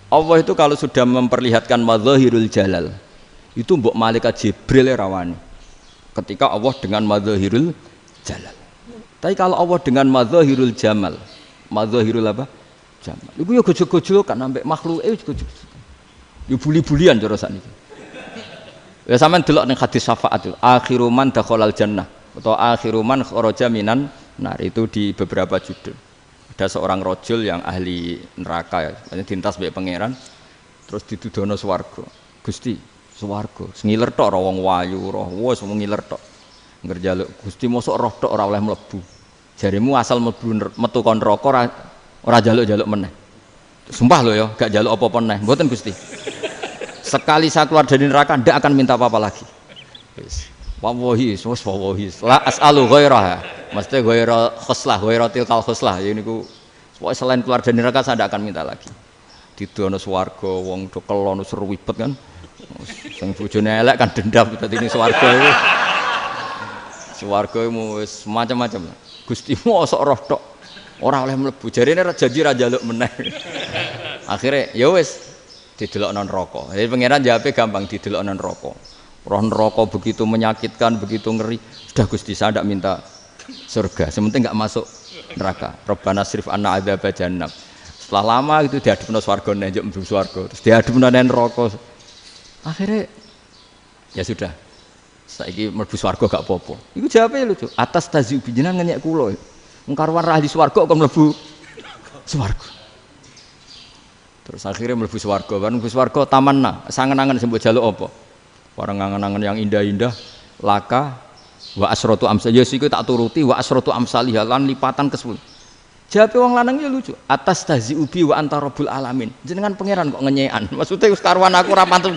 Allah itu kalau sudah memperlihatkan madzahirul jalal, itu mbok malaikat Jibril rawani. Ketika Allah dengan madzahirul jalal. Tapi kalau Allah dengan madzahirul jamal, madzahirul apa? Jamal. Iku ya gojol-gojol kan ambek makhluke gojol. Ya buli-bulian cara sakniki. Ya sampean delok ning hadis syafaat itu, akhiru man dakhalal jannah atau akhiru man kharaja minan nar itu di beberapa judul. Ada seorang rojul yang ahli neraka ya, dintas mbek pangeran terus ditudono swarga. Gusti, swarga sengiler tok ora wong wayu, roh wis wong ngiler tok. Ngerjaluk Gusti mosok roh tok ora oleh mlebu. Jarimu asal mlebu metu kon neraka ora Ora jaluk-jaluk meneh. Sumpah loh ya, gak jaluk apa-apa meneh. Mboten Gusti. Sekali saya keluar dari neraka ndak akan minta apa-apa lagi. Wis. Wallahi, wallahi. La as'alu ghairaha. Mesti ghaira khoslah, ghaira tilkal khoslah. Ya niku pokoke selain keluar dari neraka saya ndak akan minta lagi. Didono swarga wong do kelon seruwibet kan. Sing bojone elek kan dendam dadi ning swarga iku. Swarga wis macam-macam. Gusti mosok roh tok. Ora oleh mlebu. Jarine janji ra njaluk meneh. Akhire ya wis didelokno neraka. Jadi pangeran jawabe gampang didelokno neraka. Roh neraka begitu menyakitkan, begitu ngeri. Sudah Gusti saya ndak minta surga. Sementing enggak masuk neraka. Rabbana srif anna adzab jahannam. Setelah lama itu diadepno swarga njuk mlebu swarga. Terus diadepno nang neraka. Akhirnya ya sudah. Saiki mlebu swarga gak apa-apa. Iku jawabe lucu. Atas taziu jenengan ngenyek kula. Wong karuan ra di swarga kok mlebu swarga. Terus akhirnya mlebu swarga. Kan mlebu swarga tamanna, sangen-angen sing mbok jaluk apa? Orang angen-angen yang indah-indah, laka wa asratu amsal. Ya siku tak turuti wa asratu amsalih lan lipatan ke-10. Jawabe wong lanang ya lucu. Atas taziu bi wa anta rabbul alamin. Jenengan pangeran kok ngenyekan. Maksudnya wis karuan aku ora pantes.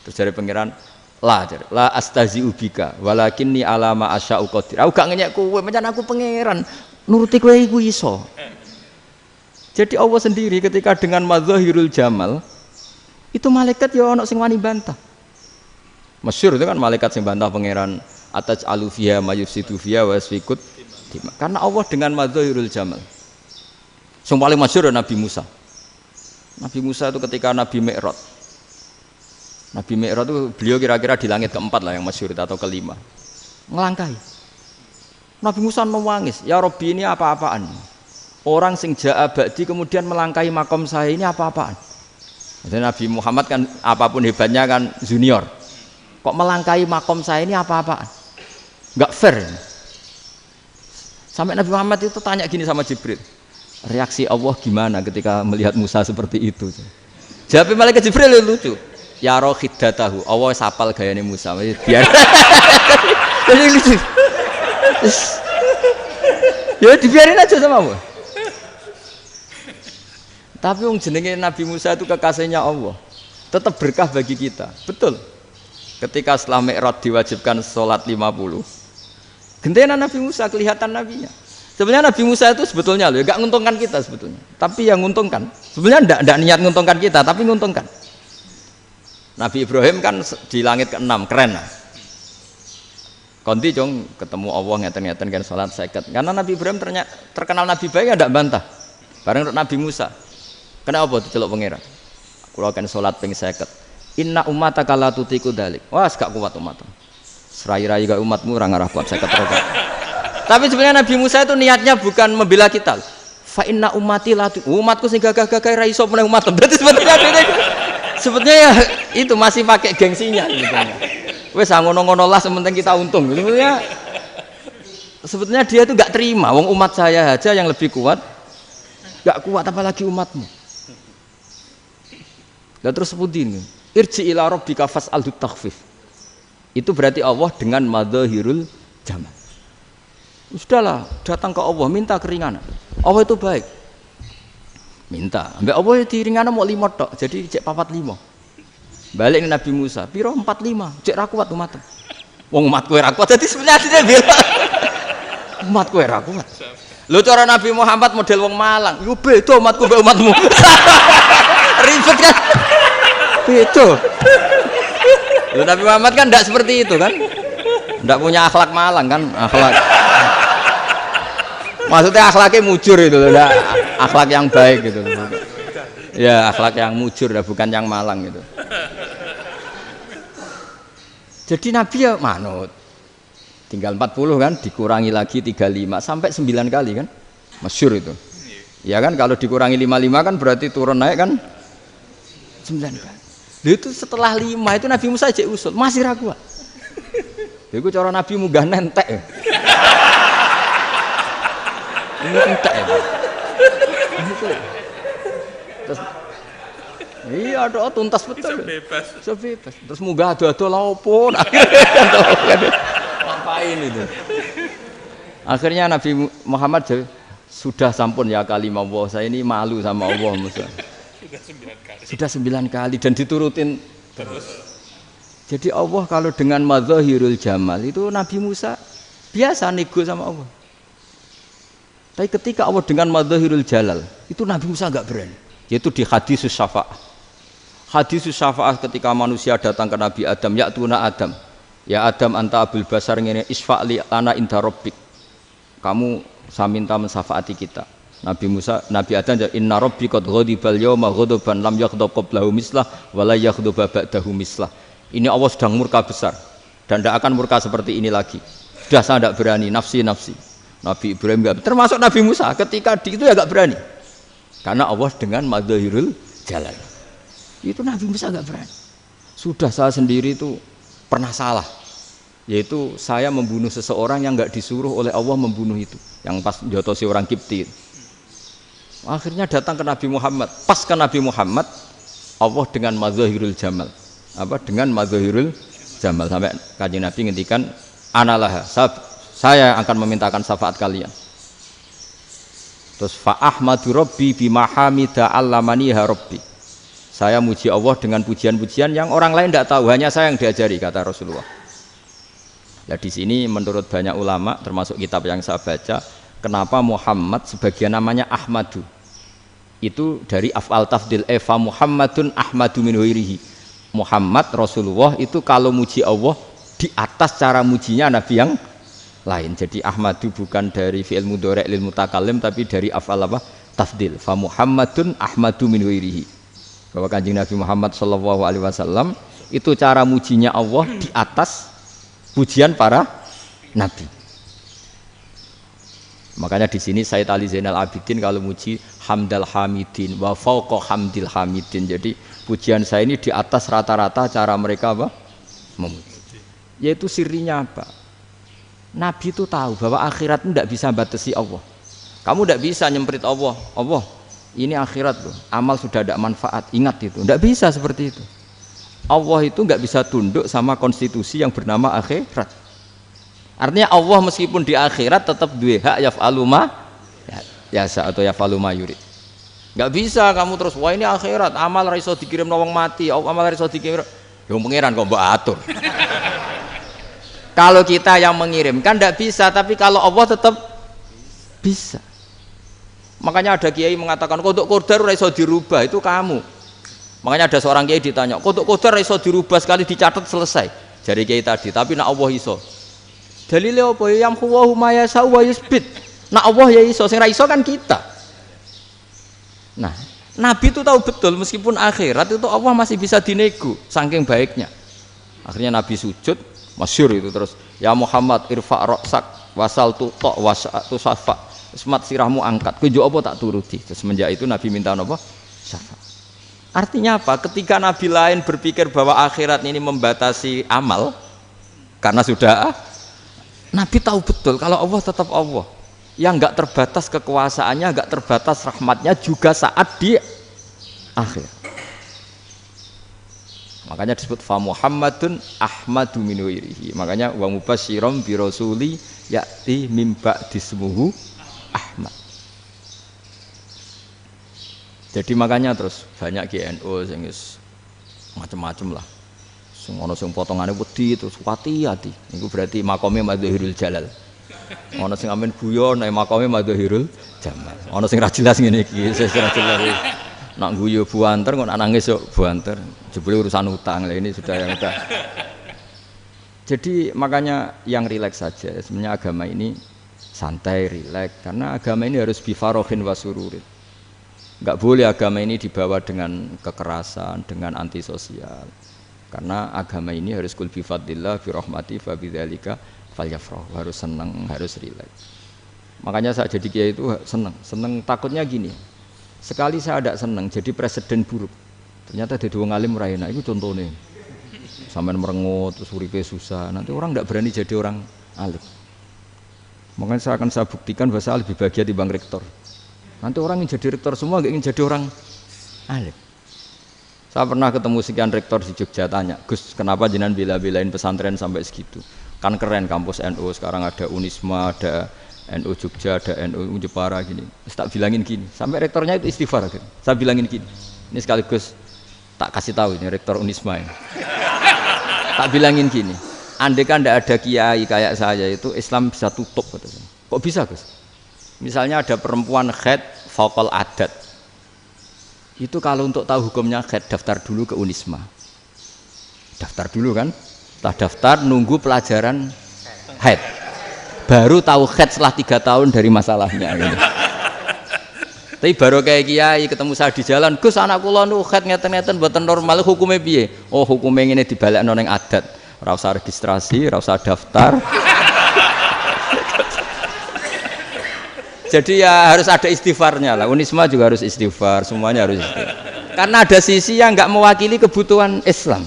Terus jare pangeran la astazi'u bika walakinni ala ma asya'u qadir. Aku gak ngenyek kowe, pancen aku pangeran. Nuruti kowe iku iso. Jadi Allah sendiri ketika dengan madzahirul jamal itu malaikat ya ono sing wani bantah. Masyhur itu kan malaikat sing bantah pangeran ataj alufiya mayufsidu fiya wasfikut. Karena Allah dengan madzahirul jamal. Yang paling masyhur Nabi Musa. Nabi Musa itu ketika Nabi Mi'raj. Nabi Mi'raj itu beliau kira-kira di langit keempat lah yang masyhur atau kelima. Ngelangkai. Nabi Musa nangis, "Ya Rabbi, ini apa-apaan? Orang sing ja'a ba'di kemudian melangkai makom saya ini apa-apaan?" Jadi Nabi Muhammad kan apapun hebatnya kan junior. Kok melangkai makom saya ini apa-apaan? Enggak fair. Sampai Nabi Muhammad itu tanya gini sama Jibril. Reaksi Allah gimana ketika melihat Musa seperti itu? Jawab malaikat Jibril lucu. Ya roh hiddatahu. Allah sapal gayane Musa. Biar. Jadi lucu. Ya dibiarin aja sama Allah. Tapi wong jenenge Nabi Musa itu kekasihnya Allah. Tetap berkah bagi kita. Betul. Ketika setelah Mi'raj diwajibkan sholat 50. Gentenan Nabi Musa kelihatan nabinya. Sebenarnya Nabi Musa itu sebetulnya loh, enggak nguntungkan kita sebetulnya. Tapi yang nguntungkan. Sebenarnya enggak niat nguntungkan kita, tapi nguntungkan. Nabi Ibrahim kan di langit ke-6, keren lah. Konti jong ketemu Allah ngeten-ngeten kan sholat 50. Karena Nabi Ibrahim terkenal Nabi baik enggak bantah. Bareng Nabi Musa. Kenapa diceluk pangeran? Kula kan sholat ping 50. Inna ummataka la tutiku dalik. Wah, gak kuat umat. Serai-rai gak umatmu ora ngarah kuat 50 rakaat. Tapi sebenarnya Nabi Musa itu niatnya bukan membela kita. Fa inna ummati la umatku sing gagah-gagah ra iso meneh umat. Berarti sebetulnya ya itu masih pakai gengsinya sebetulnya. Wes ngono-ngono lah sementing kita untung. Sebetulnya dia itu enggak terima wong umat saya aja yang lebih kuat. Enggak kuat apalagi umatmu. Lah terus sebutin irji ila rabbika fas'alhu takhfif. Itu berarti Allah dengan madzahirul jamal. Sudahlah, datang ke Allah minta keringanan. Allah itu baik. Minta. Ambek Allah diringana mau 5 tok. Jadi cek 45. Balik ke Nabi Musa, piro 45. Cek ra kuat umat. Wong umat kowe ra kuat. Jadi sebenarnya dia bilang umat kowe ra kuat. Lho cara Nabi Muhammad model wong Malang. Yo beda umatku mbek umatmu. Ribet kan? Beda. Lho Nabi Muhammad kan enggak seperti itu kan? Enggak punya akhlak Malang kan? Akhlak. Maksudnya akhlaknya mujur itu loh, akhlak yang baik gitu. Ya akhlak yang mujur, bukan yang Malang gitu. Jadi Nabi ya manut. Tinggal 40 kan, dikurangi lagi 35 sampai 9 kali kan, masyhur itu. Ya kan kalau dikurangi 55 kan berarti turun naik kan 9 kali. Itu setelah 5 itu Nabi Musa aja usul, masih ragu. Itu cara Nabi munggah nentek. Ini entek ya. Terus iya ada tuntas betul. Bisa bebas. Terus munggah ado-ado lha opo? Ngapain itu? Akhirnya Nabi Muhammad sudah sampun ya kalimah Allah, saya ini malu sama Allah Musa. Sudah 9 kali dan diturutin terus. Jadi Allah kalau dengan madzahirul jamal itu Nabi Musa biasa nego sama Allah. Tapi ketika Allah dengan madzahirul jalal itu Nabi Musa enggak berani. Yaitu di hadisus syafa'ah. Hadisus syafa'ah ketika manusia datang ke Nabi Adam, ya tuna Adam. Ya Adam anta abul basar ngene isfa'li lana inda rabbik. Kamu saya minta mensafaati kita. Nabi Musa, Nabi Adam, inna rabbi qad ghadibal yawma ghadaban lam yaghdab qablahu mislah wa la yaghdab ba'dahu mislah. Ini Allah sedang murka besar dan tidak akan murka seperti ini lagi. Sudah saya tidak berani, nafsi. Nabi Ibrahim enggak, termasuk Nabi Musa ketika itu ya enggak berani. Karena Allah dengan madzahirul jalal. Itu Nabi Musa enggak berani. Sudah saya sendiri itu pernah salah. Yaitu saya membunuh seseorang yang enggak disuruh oleh Allah membunuh itu, yang pas jotosi orang Kipti. Akhirnya datang ke Nabi Muhammad. Pas ke Nabi Muhammad, Allah dengan madzahirul jamal. Dengan madzahirul jamal sampai Kanjeng Nabi ngendikan analah, saya akan memintakan syafaat kalian. Terus fa ahmadu rabbi bima hamida allamaniha rabbi. Saya muji Allah dengan pujian-pujian yang orang lain tidak tahu, hanya saya yang diajari, kata Rasulullah. Nah di sini menurut banyak ulama termasuk kitab yang saya baca, kenapa Muhammad sebagian namanya Ahmadu? Itu dari af'al tafdil, fa Muhammadun Ahmadu min ghairihi. Muhammad Rasulullah itu kalau muji Allah di atas cara mujinya Nabi yang lain. Jadi Ahmadu bukan dari fi'il mudhari' lil mutakallim tapi dari af'al apa? Tafdil. Fa Muhammadun Ahmadu min ghairihi. Bahwa Kanjeng Nabi Muhammad sallallahu alaihi wasallam itu cara mujinya Allah di atas pujian para nabi. Makanya di sini Sayyid Ali Zainal Abidin kalau muji hamdal hamidin wa fauqa hamdil hamidin. Jadi pujian saya ini di atas rata-rata cara mereka apa? Memuji. Yaitu sirinya apa? Nabi itu tahu bahwa akhirat itu tidak bisa batasi Allah. Kamu tidak bisa nyemprit Allah. Allah, ini akhirat loh. Amal sudah ada manfaat. Ingat itu. Tidak bisa seperti itu. Allah itu nggak bisa tunduk sama konstitusi yang bernama akhirat. Artinya Allah meskipun di akhirat tetap duwe hak yaf'alu ma yasa atau yaf'alu ma yurid. Nggak bisa kamu terus wah ini akhirat, amal ra iso dikirim wong mati, amal ra iso dikirim. Yo pangeran kok mbok atur. Kalau kita yang mengirimkan nggak bisa, tapi kalau Allah tetap bisa. Makanya ada kiai mengatakan kodok qadar ora iso dirubah, itu kamu. Makanya ada seorang kiai ditanya, kodok qadar iso dirubah sekali dicatat selesai. Jari kiai tadi, tapi nak Allah iso. Dalile apa? Yang huwa ma yasha wa yusbit. Nak Allah ya iso, sing ra iso kan kita. Nah, Nabi itu tahu betul meskipun akhirat itu Allah masih bisa dinego saking baiknya. Akhirnya Nabi sujud, masyhur itu terus, ya Muhammad irfa' ra'sak wasal tuqa wasatu safa. Semat sirahmu angkat. Kowe apa tak turuti. Terus semenjak itu Nabi minta apa? Syafaat. Artinya apa? Ketika Nabi lain berpikir bahwa akhirat ini membatasi amal karena sudah Nabi tahu betul kalau Allah tetap Allah yang enggak terbatas kekuasaannya, enggak terbatas rahmatnya juga saat di akhir. Makanya disebut fa Muhammadun Ahmadu min ghairihi. Makanya wa mubasysyiran bi rasuli ya'ti mim ba'dismuhu Ahmad. Jadi makanya terus banyak GNU sing macam-macam lah. Sing ana sing potongane wedi terus hati-hati. Niku berarti makome madzahirul jalal. Ana sing amen guyon nek makome madzahirul jamal. Ana sing ra jelas ngene iki, sing ra jelas. Nak guyu buanter kok nangis yo buanter. Jebule urusan utang. Lah ini sudah yang udah. Jadi makanya yang rileks saja. Sebenarnya agama ini santai, rileks karena agama ini harus bifarohin wasururin. Enggak boleh agama ini dibawa dengan kekerasan, dengan antisosial. Karena agama ini harus kul bi fadlillah bi rahmati fa bidzalika falyafrahu, harus senang, harus rileks. Makanya saya jadi kiai itu senang takutnya gini. Sekali saya tidak senang jadi presiden buruk. Ternyata jadi wong alim ora enak, itu contohnya. Sampean merengut terus uripe susah, nanti orang tidak berani jadi orang alim. Makanya saya buktikan bahwa saya lebih bahagia dibanding rektor. Nanti orang yang jadi rektor semua nggak ingin jadi orang alim. Saya pernah ketemu sekian rektor di Jogja tanya, Gus, kenapa jenengan bela-belain pesantren sampai segitu? Kan keren kampus NU, sekarang ada Unisma, ada NU Jogja, ada NU Jepara gini. Tak bilangin gini, sampai rektornya itu istighfar. Gitu. Saya bilangin gini, ini sekaligus tak kasih tahu ini rektor Unisma ini. Tak bilangin gini, andai kan tidak ada kiai kayak saya itu Islam bisa tutup. Kok bisa Gus? Misalnya ada perempuan haid faqal adat, itu kalau untuk tahu hukumnya haid daftar dulu ke Unisma. Daftar dulu kan, setelah daftar nunggu pelajaran haid, baru tahu haid setelah 3 tahun dari masalahnya. Gitu. Tapi baru kayak kiai ketemu saya di jalan, Gus anak kula nu haid ngeten-ngeten mboten normal, hukumnya piye? Oh hukumnya ngene dibalekno ning adat, ora usah registrasi, ora usah daftar. Jadi ya harus ada istighfarnya lah. Unisma juga harus istighfar, semuanya harus istighfar. Karena ada sisi yang nggak mewakili kebutuhan Islam.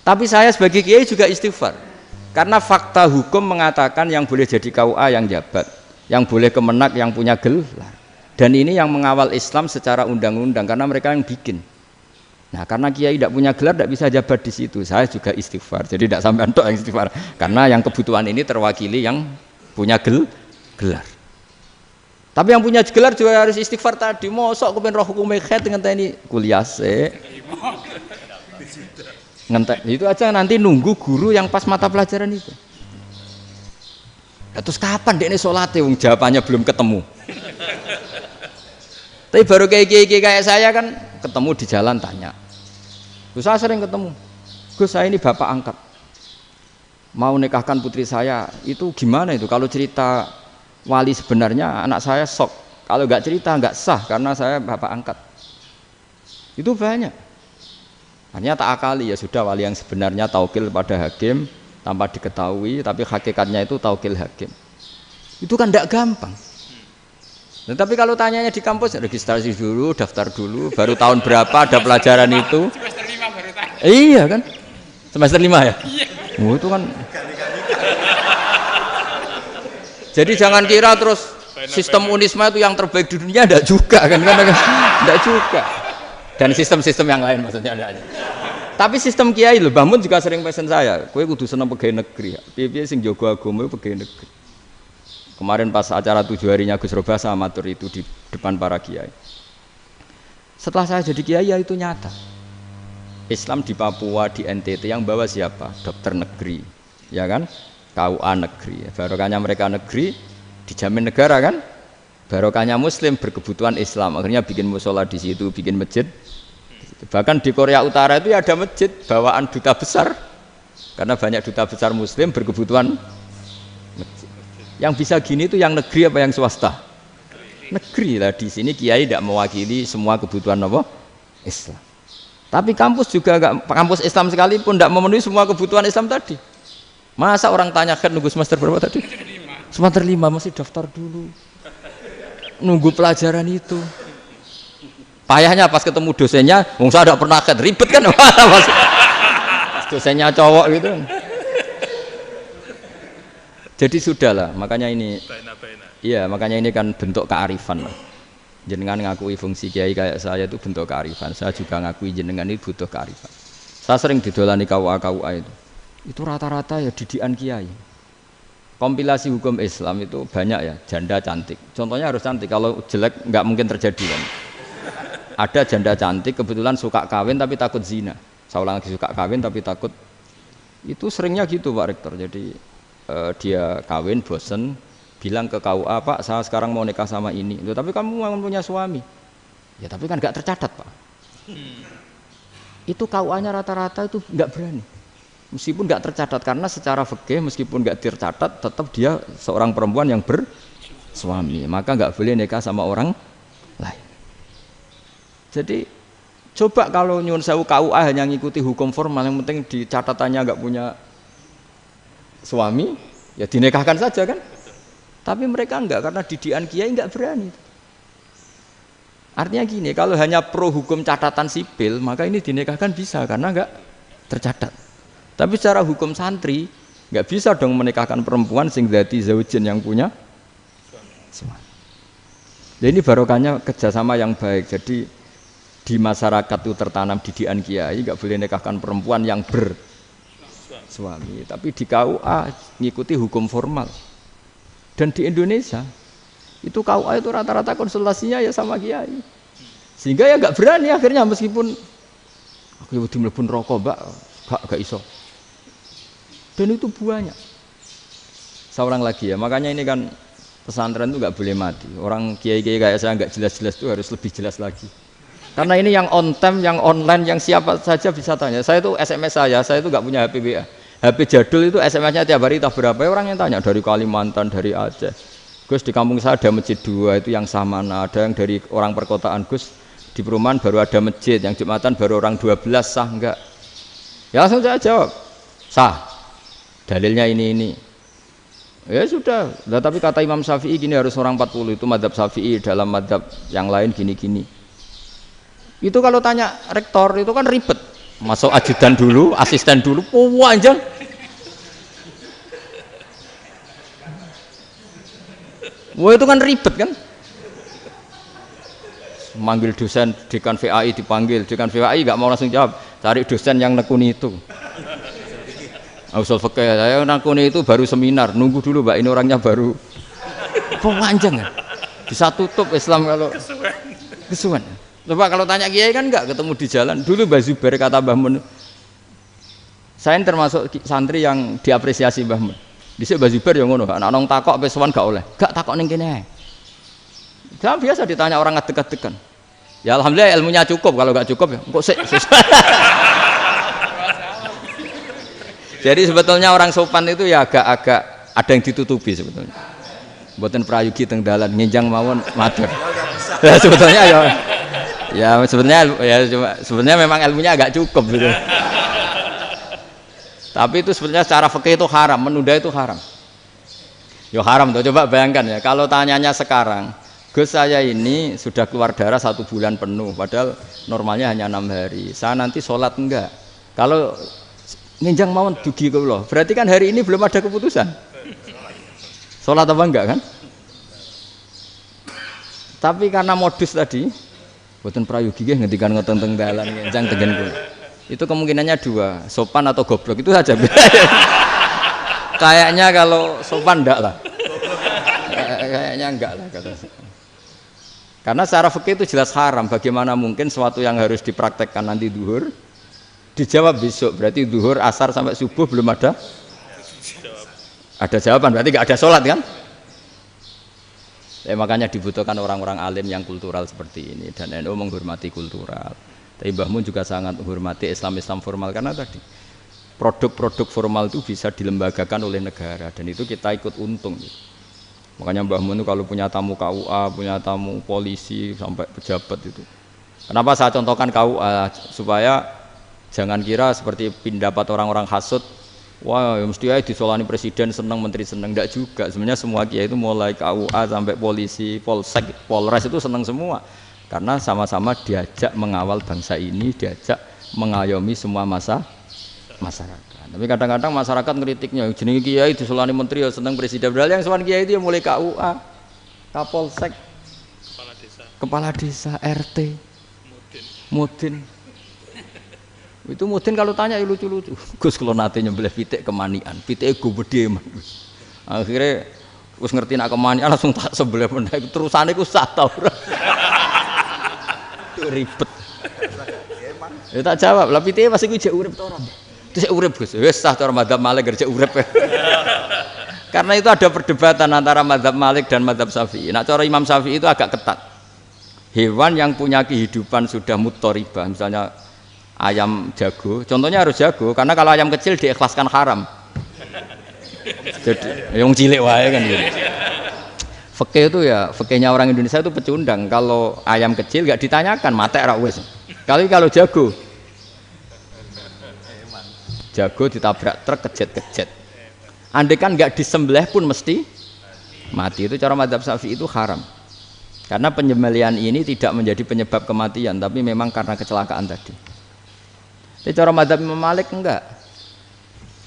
Tapi saya sebagai kiai juga istighfar. Karena fakta hukum mengatakan yang boleh jadi KUA yang jabat, yang boleh kemenak yang punya gelar. Dan ini yang mengawal Islam secara undang-undang karena mereka yang bikin. Nah, karena kiai tidak punya gelar tidak bisa jabat di situ. Saya juga istighfar. Jadi tidak sampai antok yang istighfar. Karena yang kebutuhan ini terwakili yang punya gelar. Tapi yang punya gelar juga harus istighfar tadi. Mosok kepen roh hukum haid ngenteni kuliah se. Ngentek itu aja nanti nunggu guru yang pas mata pelajaran itu. Ya, terus kapan dekne salate wong jawabannya belum ketemu. Tapi baru kayak saya kan ketemu di jalan tanya. Gus saya sering ketemu. Gus saya ini bapak angkat. Mau nikahkan putri saya itu gimana itu kalau cerita wali sebenarnya anak saya sok, kalau nggak cerita nggak sah karena saya bapak angkat. Itu banyak. Hanya tak akali ya sudah wali yang sebenarnya taukil pada hakim tanpa diketahui, tapi hakikatnya itu taukil hakim. Itu kan tidak gampang. Nah, tapi kalau tanyanya di kampus registrasi dulu, daftar dulu, baru tahun berapa ada pelajaran itu? Semester 5 baru tanya. Iya kan? Semester 5 ya? Iya. Oh, itu kan. Jadi jangan kira terus sistem Unisma itu yang terbaik di dunia, enggak juga kan, enggak juga. Dan sistem-sistem yang lain maksudnya ada aja. Tapi sistem kiai lho, Mbah Mun juga sering pesen saya, kowe kudu seneng pegawai negeri. Piye-piye sing jaga agama pegawai negeri. Kemarin pas acara 7 harinya Gus Robasa matur itu di depan para kiai. Setelah saya jadi kiai ya itu nyata. Islam di Papua, di NTT yang bawa siapa? Dokter negeri, ya kan? KUA negeri, barokahnya mereka negeri dijamin negara kan, barokahnya muslim berkebutuhan Islam, akhirnya bikin musola di situ, bikin masjid. Bahkan di Korea Utara itu ada masjid bawaan duta besar, karena banyak duta besar muslim berkebutuhan masjid. Yang bisa gini itu yang negeri apa yang swasta? Negeri lah. Di sini kiai tidak mewakili semua kebutuhan apa? Islam. Tapi kampus juga enggak, kampus Islam sekalipun tidak memenuhi semua kebutuhan Islam tadi. Masa orang tanya kan nunggu semester berapa tadi? Semester 5 masih daftar dulu. Nunggu pelajaran itu. Payahnya pas ketemu dosennya, wong saya tidak pernah kan ribet kan? Pas dosennya cowok gitu. Jadi sudahlah, makanya ini. Iya, makanya ini kan bentuk kearifan lah. Jenengan ngakui fungsi kiai kayak saya itu bentuk kearifan. Saya juga ngakui jenengan ini butuh kearifan. Saya sering didolani KUA itu. Itu rata-rata ya didikan kiai. Kompilasi hukum Islam itu banyak ya, janda cantik. Contohnya harus cantik, kalau jelek nggak mungkin terjadi kan. Ada janda cantik kebetulan suka kawin tapi takut zina. Saya ulang lagi, suka kawin tapi takut. Itu seringnya gitu Pak Rektor. Jadi dia kawin bosen, bilang ke KUA, Pak saya sekarang mau nikah sama ini. Tapi kamu mau punya suami. Ya tapi kan nggak tercatat Pak. Itu KUA-nya rata-rata itu nggak berani. Meskipun nggak tercatat karena secara fikih meskipun nggak tercatat tetap dia seorang perempuan yang bersuami, maka nggak boleh nikah sama orang lain. Jadi coba kalau nyuwun sewu KUA hanya ngikuti hukum formal, yang penting di catatannya nggak punya suami, ya dinikahkan saja kan. Tapi mereka enggak, karena didikan kiai enggak berani. Artinya gini, kalau hanya pro hukum catatan sipil, maka ini dinikahkan bisa karena enggak tercatat. Tapi secara hukum santri enggak bisa dong menikahkan perempuan sing dzati zaujin yang punya suami. Jadi ini barokahnya kerjasama yang baik. Jadi di masyarakat itu tertanam didikan kiai, enggak boleh nikahkan perempuan yang bersuami. Tapi di KUA ngikuti hukum formal. Dan di Indonesia itu KUA itu rata-rata konsultasinya ya sama kiai. Sehingga ya nggak berani akhirnya meskipun aku wedi mlebu neraka, Mbak, gak iso. Dan itu banyak. Seorang lagi ya, makanya ini kan pesantren itu nggak boleh mati. Orang kiai-kiai kayak saya nggak jelas-jelas itu harus lebih jelas lagi. Karena ini yang on time, yang online, yang siapa saja bisa tanya. Saya itu SMS saya itu nggak punya HP WA. HP jadul itu SMS-nya tiap hari tak berapa. Orang yang tanya dari Kalimantan, dari Aceh. Gus di kampung saya ada masjid 2 itu yang Samana. Ada yang dari orang perkotaan, Gus di perumahan baru ada masjid. Yang Jumatan baru orang 12, sah enggak? Ya langsung saya jawab, sah. Dalilnya ini. Ya sudah. Nah, tapi kata Imam Syafi'i gini harus orang 40 itu madzhab Syafi'i, dalam madzhab yang lain gini-gini. Itu kalau tanya rektor itu kan ribet, masuk ajudan dulu, asisten dulu, panjang. Wah itu kan ribet kan? Manggil dosen dekan VAI dipanggil, dekan VAI nggak mau langsung jawab, cari dosen yang nekuni itu. Usul fikih saya nekuni itu baru seminar, nunggu dulu Mbak ini orangnya baru. Panjang kan? Bisa tutup Islam kalau kesuwen. Coba kalau tanya kiai kan enggak ketemu di jalan. Dulu Mbah Zubair kata Mbah Mun. Saya termasuk santri yang diapresiasi Mbah Mun. Dhisik Mbah Zubair yang ngono, anak nong takok pesowan gak oleh. Gak takok ning kene. Jangan biasa ditanya orang ngadeg-adegan. Ya alhamdulillah ilmunya cukup, kalau gak cukup ya kok sik. Jadi sebetulnya orang sopan itu ya agak ada yang ditutupi sebetulnya. Mboten prayogi teng dalan nginjang mawon matur. Ya sebetulnya ya sebenarnya memang ilmunya agak cukup gitu. Tapi itu sebenarnya secara fikih itu haram, menunda itu haram. Ya haram tuh, coba bayangkan ya, kalau tanyanya sekarang, Gus saya ini sudah keluar darah 1 bulan penuh, padahal normalnya hanya 6 hari. Saya nanti sholat enggak? Kalau nginjang mawon dugi kula, berarti kan hari ini belum ada keputusan. Sholat apa enggak kan? Tapi karena modus tadi, boten prayogi nggih ngendikan ngoten teng dalan ngenjang tengen kula. Itu kemungkinannya 2, sopan atau goblok itu saja. Kayaknya kalau sopan enggak lah. Kayaknya enggak lah kata saya. Karena secara fikih itu jelas haram. Bagaimana mungkin sesuatu yang harus dipraktekkan nanti duhur dijawab besok, berarti duhur, asar sampai subuh belum ada jawaban, berarti enggak ada sholat kan? Makanya dibutuhkan orang-orang alim yang kultural seperti ini, dan NU menghormati kultural. Tapi Mbah Mun juga sangat menghormati Islam formal karena tadi produk-produk formal itu bisa dilembagakan oleh negara dan itu kita ikut untung. Makanya Mbah Mun itu kalau punya tamu KUA, punya tamu polisi sampai pejabat itu. Kenapa saya contohkan KUA supaya jangan kira seperti pendapat orang-orang hasud. Wah, ya mesti aja disolani presiden seneng, menteri seneng, enggak juga. Sebenarnya semua kiai itu mulai KUA sampai polisi, polsek, polres itu seneng semua. Karena sama-sama diajak mengawal bangsa ini, diajak mengayomi semua masyarakat. Tapi kadang-kadang masyarakat ngeritiknya, jenenge kiai disolani menteri ya seneng presiden. Padahal yang sowan kiai itu ya mulai KUA, Kapolsek, kepala desa, RT, Mudin. Itu mudin kalau tanya ya lucu-lucu. Gus kalau nate nyembelih pitik kemanian, pitike go gede man. Akhirnya wis ngerti nak kemanian langsung tak sebelah meneh. Terusane ku sah ta ora. Ribet. Ya tak jawab, lah pitike masih ku jek urip ta ora? Terus urip Gus. Wis sah cara madzhab Malik jek urip. Karena itu ada perdebatan antara madzhab Malik dan madzhab Syafi'i. Nak cara Imam Syafi'i itu agak ketat. Hewan yang punya kehidupan sudah mutharibah, misalnya ayam jago, contohnya harus jago, karena kalau ayam kecil diikhlaskan haram. Jadi yang cilik wae kan gitu. Fikih itu ya, fikihnya orang Indonesia itu pecundang. Kalau ayam kecil nggak ditanyakan, mate ra wis. Kalau jago ditabrak truk kejet. Andai kan nggak disembelih pun mesti mati. Itu cara madzhab Syafi'i itu haram. Karena penyembelihan ini tidak menjadi penyebab kematian, tapi memang karena kecelakaan tadi. Tapi cara madzhab Imam Malik enggak.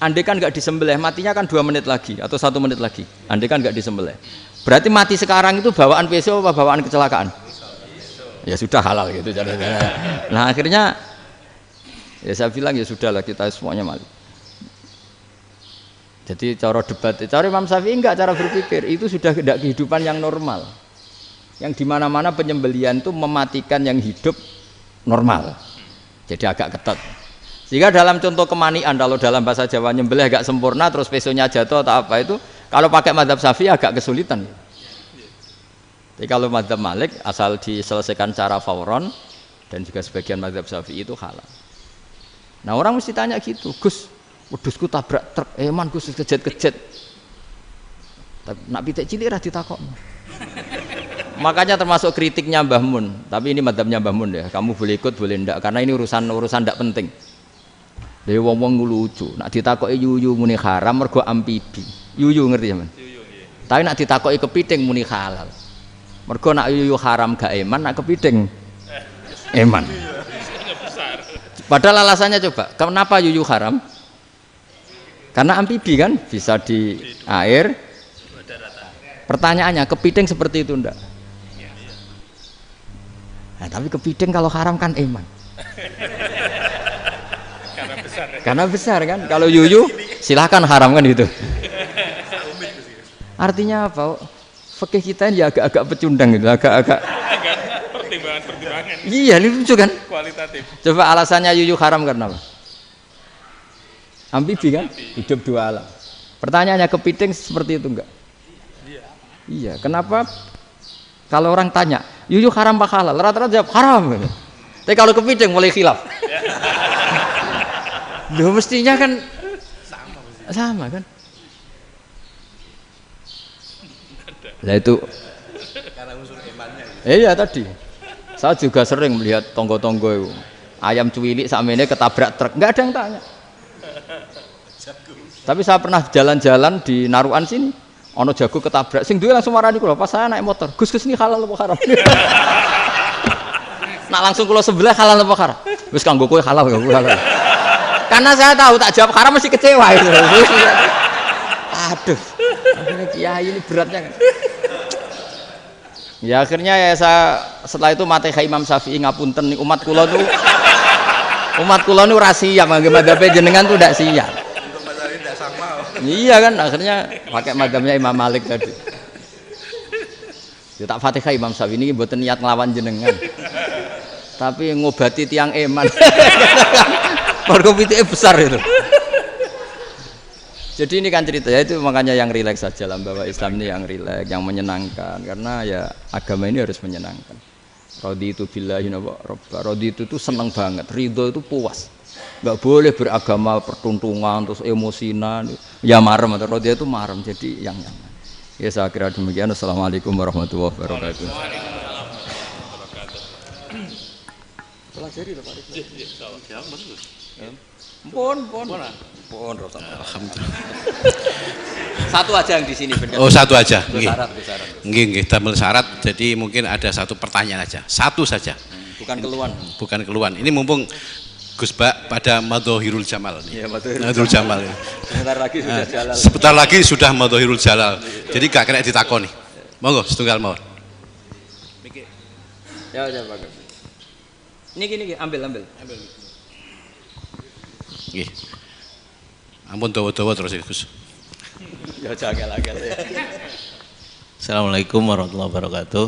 Andai kan enggak disembelih, matinya kan 2 menit lagi atau 1 menit lagi. Andai kan enggak disembelih. Berarti mati sekarang itu bawaan pisau apa bawaan kecelakaan? Ya sudah halal gitu caranya. Nah akhirnya ya saya bilang ya sudahlah kita semuanya Malik. Jadi cara debat, cara Imam Syafi'i enggak, cara berpikir itu sudah tidak kehidupan yang normal. Yang dimana-mana penyembelian itu mematikan yang hidup normal. Jadi agak ketat. Sehingga dalam contoh kemanian, kalau dalam bahasa Jawa nyembelih agak sempurna terus pesonya jatuh atau apa itu, kalau pakai mazhab Syafi'i agak kesulitan. Jadi kalau mazhab Malik asal diselesaikan cara fauron dan juga sebagian mazhab Syafi'i itu halal. Nah orang mesti tanya gitu, Gus, wedhusku tabrak truk, eman Gus kejet-kejet. Tapi nak pitik cilik ra ditakokno. Makanya termasuk kritiknya Mbah Mun, tapi ini madzhabnya Mbah Mun ya. Kamu boleh ikut boleh ndak karena ini urusan ndak penting. Dewe wong-wong lucu, nak ditakoki yuyu muni haram mergo amfibi. Yuyu ngerti sampean? Yuyu nggih. Tapi nak ditakoki kepiting muni halal. Mergo nak yuyu haram gak eman, nak kepiting eman. Padahal alasannya coba, kenapa yuyu haram? Karena amfibi kan, bisa di air. Pertanyaannya, kepiting seperti itu enggak? Nah, tapi kepiting kalau haram kan eman. Karena besar kan. Kalau yuyu silahkan haram kan gitu. Artinya apa? Fikih kita ini agak-agak pecundang gitu, agak-agak pertimbangan. Iya, ini lucu kan? Kualitatif. Coba alasannya yuyu haram karena apa? Amfibi kan? Hidup dua alam. Pertanyaannya kepiting seperti itu enggak? Iya, kenapa kalau orang tanya, yuyu haram apa halal? Rata-rata jawab haram. Tapi kalau kepiting mulai khilaf. Loh mestinya kan sama kan? Lah itu karena unsur imannya. Iya tadi. Saya juga sering melihat tonggo-tonggo itu. Ayam cuwilik sakmene ketabrak truk, enggak ada yang tanya. Tapi saya pernah jalan-jalan di Narukan sini. Ono jago ketabrak, sing duwe langsung marani kula pas saya naik motor. Gus ini halal apa haram? Nak langsung kula sebelah halal apa haram? Wis kanggo kowe halal kanggo halal. Karena saya tahu tak jawab haram mesti kecewa itu. Aduh. Akhirnya kiai ini beratnya kan. Ya akhirnya ya saya setelah itu Fatihah Imam Syafi'i ngapunten nih umat kula nu ora siap madzhab jenengan tuh ndak siap. Iya kan akhirnya pakai madzhabnya Imam Malik tadi. Ya tak Fatihah Imam Syafi'i ini mboten niat nglawan jenengan. Tapi ngobati tiang eman. Mergo pitike besar itu. Jadi ini kan cerita ya, itu makanya yang rileks saja lah bahwa Islam ini yang rileks, yang menyenangkan karena ya agama ini harus menyenangkan. Raditu billahi robba. Raditu itu senang banget, ridho itu puas. Enggak boleh beragama pertuntungan terus emosinan. Ya marem atau raditu itu marem, jadi yang nyaman. Ya saya kira demikian. Assalamualaikum warahmatullahi wabarakatuh. Pelajari Pak. Ya, bagus. Pon. Alhamdulillah. Satu aja yang di sini benar. Oh, satu aja. Nggih. Syarat. Nggih, damel syarat. Jadi mungkin ada satu pertanyaan aja. Satu saja. Bukan keluhan. Ini mumpung Gus Bak pada Madhohirul Jamal nih. Iya, Madhohirul Jamal. Sebentar lagi sudah Madhohirul Jalal. Jadi gak kena ditakoni. Monggo setunggal mawon. Ya, bagus. Ini gini, ambil. Nggih. Ampun dawa-dawa terus Gus. Ya jagal-jagal ya. Assalamualaikum warahmatullahi wabarakatuh.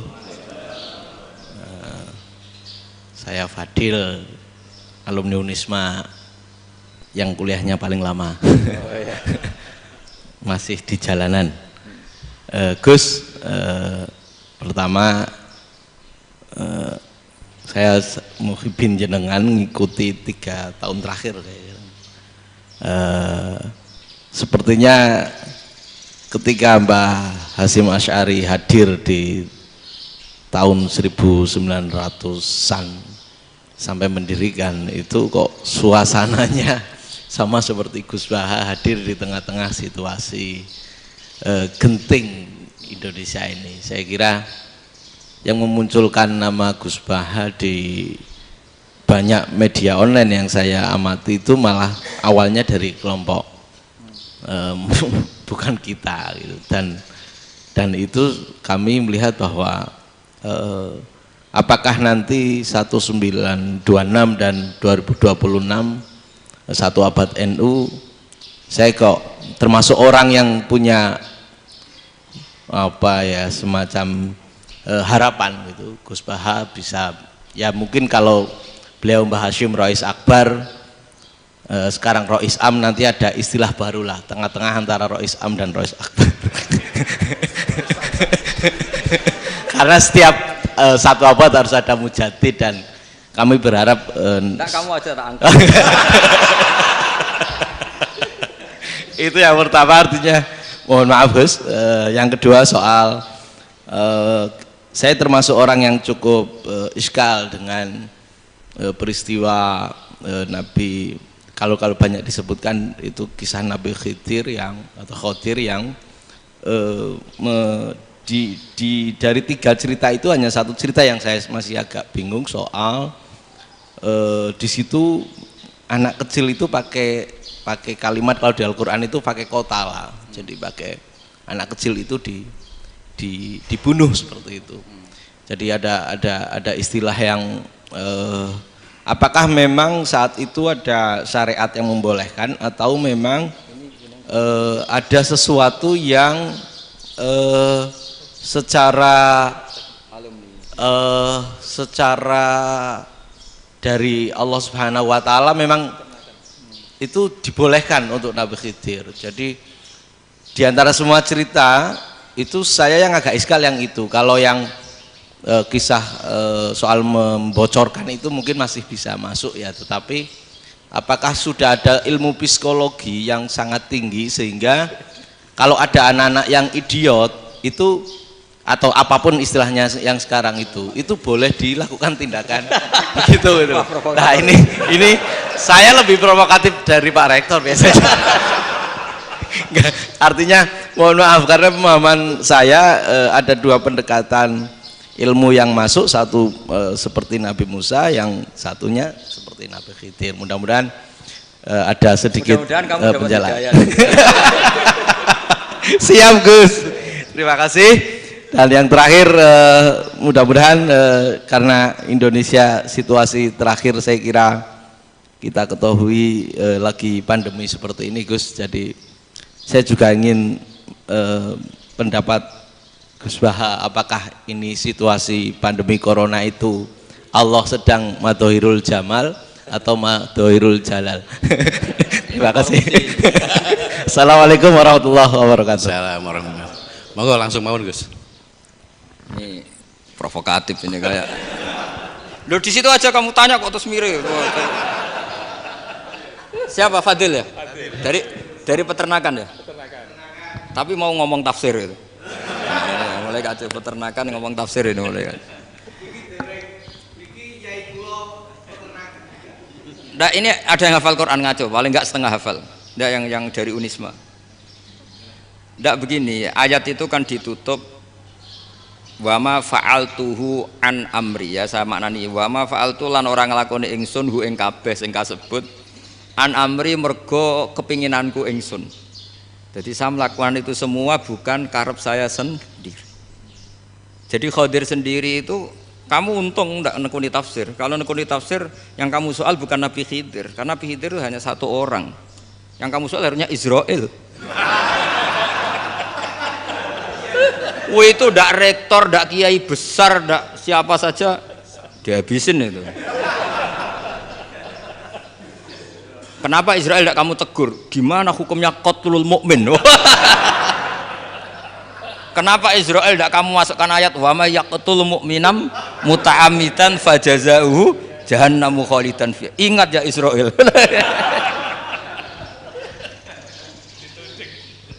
Saya Fadil, alumni Unisma yang kuliahnya paling lama. Masih di jalanan. Gus, pertama saya muhibin jenengan ngikuti 3 tahun terakhir kayaknya. Sepertinya ketika Mbah Hasyim Asy'ari hadir di tahun 1900-an sampai mendirikan itu kok suasananya sama seperti Gus Baha hadir di tengah-tengah situasi genting Indonesia ini. Saya kira yang memunculkan nama Gus Baha di banyak media online yang saya amati itu malah awalnya dari kelompok bukan kita gitu. Dan itu kami melihat bahwa apakah nanti 1926 dan 2026 satu abad NU, saya kok termasuk orang yang punya apa ya semacam harapan gitu. Gus Baha bisa ya mungkin kalau beliau Mbah Hashim Rais Akbar, sekarang Rois Am, nanti ada istilah baru lah, tengah-tengah antara Rois Am dan Rois Akbar. Karena setiap satu abad harus ada mujadid dan kami berharap kamu aja tak angkat. Itu yang pertama, artinya mohon maaf Gus. Yang kedua soal saya termasuk orang yang cukup iskal dengan peristiwa Nabi, kalau banyak disebutkan itu kisah Nabi Khidir atau Khodir yang dari 3 cerita itu hanya satu cerita yang saya masih agak bingung soal di situ anak kecil itu pakai kalimat, kalau di Al-Qur'an itu pakai kota lah, jadi pakai anak kecil itu dibunuh seperti itu. Jadi ada istilah yang apakah memang saat itu ada syariat yang membolehkan atau memang ada sesuatu yang secara dari Allah Subhanahu wa taala memang itu dibolehkan untuk Nabi Khidir. Jadi di antara semua cerita itu saya yang agak iskal yang itu. Kalau yang kisah soal membocorkan itu mungkin masih bisa masuk ya, tetapi apakah sudah ada ilmu psikologi yang sangat tinggi sehingga kalau ada anak-anak yang idiot itu atau apapun istilahnya yang sekarang itu boleh dilakukan tindakan begitu gitu. Nah ini saya lebih provokatif dari Pak Rektor biasanya. Artinya mohon maaf karena pemahaman saya ada 2 pendekatan ilmu yang masuk, satu seperti Nabi Musa, yang satunya seperti Nabi Khidir. Mudah-mudahan ada sedikit penjelasan. Siap Gus, terima kasih. Dan yang terakhir mudah-mudahan karena Indonesia situasi terakhir saya kira kita ketahui lagi pandemi seperti ini Gus, jadi saya juga ingin pendapat Gus Baha, apakah ini situasi pandemi corona itu Allah sedang madhohirul jamal atau madhohirul jalal? Terima kasih. Assalamualaikum warahmatullahi wabarakatuh. Assalamualaikum warahmatullahi wabarakatuh. Monggo langsung mawon Gus. Ini provokatif ini kayak. Loh di situ aja kamu tanya kok terus mirip. Siapa Fadil ya? Dari peternakan ya? Tapi mau ngomong tafsir itu. Mulai kacau peternakan ngomong tafsir ini mulai. Nah ini ada yang hafal Quran ngaco, paling enggak setengah hafal. Enggak yang dari Unisma. Enggak begini, ayat itu kan ditutup wama fa'altuhu an amri, ya saya maknani wama fa'altu lan orang nglakoni ingsun hu ing kabeh sing kasebut an amri mergo kepinginanku ingsun. Jadi saya melakukan itu semua bukan karep saya sendiri. Jadi Khodir sendiri itu kamu untung enggak nekuni tafsir. Kalau nekuni tafsir yang kamu soal bukan Nabi Khidir, karena Nabi Khidir itu hanya satu orang. Yang kamu soal harusnya Israel. Wih itu ndak rektor, ndak kiai besar, ndak siapa saja dihabisin itu. Kenapa Israel ndak kamu tegur? Gimana hukumnya qatlul mukmin? Kenapa Israel ndak kamu masukkan ayat wa may yaqtul mu'minam muta'ammidan fajazauhu jahannamu khalidan fi. Ingat ya Israel.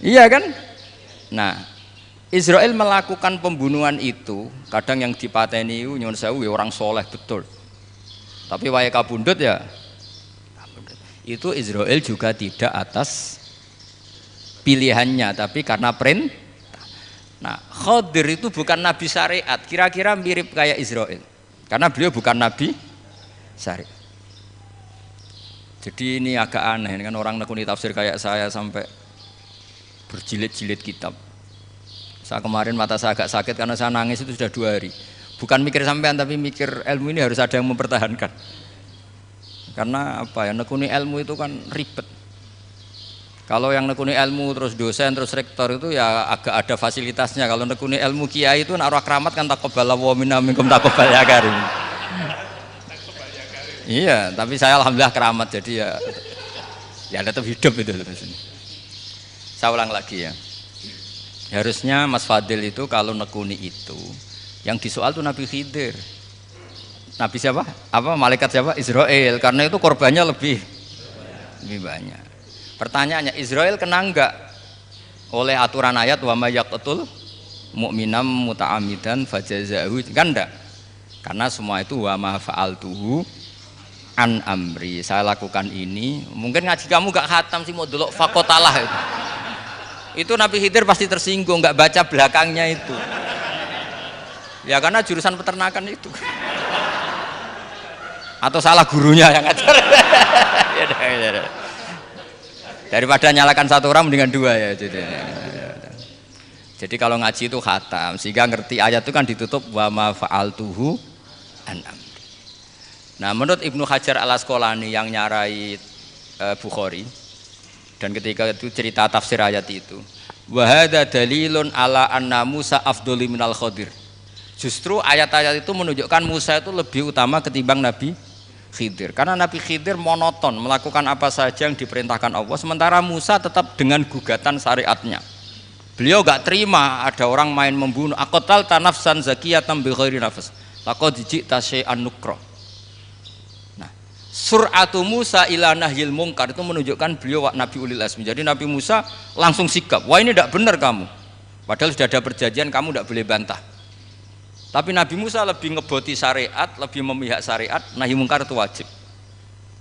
Iya kan? Nah, Israel melakukan pembunuhan itu, kadang yang dipateni nyuwun sewu orang soleh betul. Tapi wae kabundut ya. Itu Israel juga tidak atas pilihannya, tapi karena perintah. Nah, Khodir itu bukan nabi syariat, kira-kira mirip kayak Israel. Karena beliau bukan nabi syariat. Jadi ini agak aneh, ini kan orang nekuni tafsir kayak saya sampai berjilid-jilid kitab. Saya kemarin mata saya agak sakit karena saya nangis itu sudah 2 hari. Bukan mikir sampean tapi mikir ilmu ini harus ada yang mempertahankan. Karena apa ya, nekuni ilmu itu kan ribet. Kalau yang nekuni ilmu terus dosen terus rektor itu ya agak ada fasilitasnya. Kalau nekuni ilmu kiai itu naruh keramat kan taqabbalallahu minna minkum taqabbal ya karim. Iya, tapi saya alhamdulillah keramat jadi ya tetap hidup itu. Saya ulang lagi ya. Harusnya Mas Fadil itu kalau nekuni itu yang disoal tuh Nabi Khidir. Nabi siapa? Apa malaikat siapa? Israel. Karena itu korbannya lebih banyak. Pertanyaannya, Israel kena enggak oleh aturan ayat wa may yaqtul mu'minam muta'ammidan fajazahu? Kan enggak. Karena semua itu wa ma fa'altuhu an amri. Saya lakukan ini. Mungkin ngaji kamu enggak khatam sih mau delok fakotalah itu. Itu Nabi Khidir pasti tersinggung, enggak baca belakangnya itu. Ya karena jurusan peternakan itu. Atau salah gurunya yang ngajar. Ya. Daripada nyalakan satu orang mendingan dua ya. Jadi kalau ngaji itu khatam sehingga ngerti ayat itu kan ditutup wa ma fa'altuhu an amri. Nah, menurut Ibnu Hajar Al-Asqalani yang nyarai Bukhari dan ketika itu cerita tafsir ayat itu, wa hadza dalilun ala anna Musa afdhali minal Khadir. Justru ayat-ayat itu menunjukkan Musa itu lebih utama ketimbang Nabi Khidir. Karena Nabi Khidir monoton melakukan apa saja yang diperintahkan Allah, sementara Musa tetap dengan gugatan syariatnya. Beliau gak terima ada orang main membunuh. Aqtal tanafsan zakiyatan bi ghairi nafs. Laqad ji'ta syai'an nukra. Nah, sur'atu Musa ila nahyil munkar itu menunjukkan beliau Nabi ulil azmi. Jadi Nabi Musa langsung sikap, wah ini tidak benar kamu. Padahal sudah ada perjanjian, kamu tidak boleh bantah. Tapi Nabi Musa lebih ngeboti syariat, lebih memihak syariat, nahi mungkar itu wajib.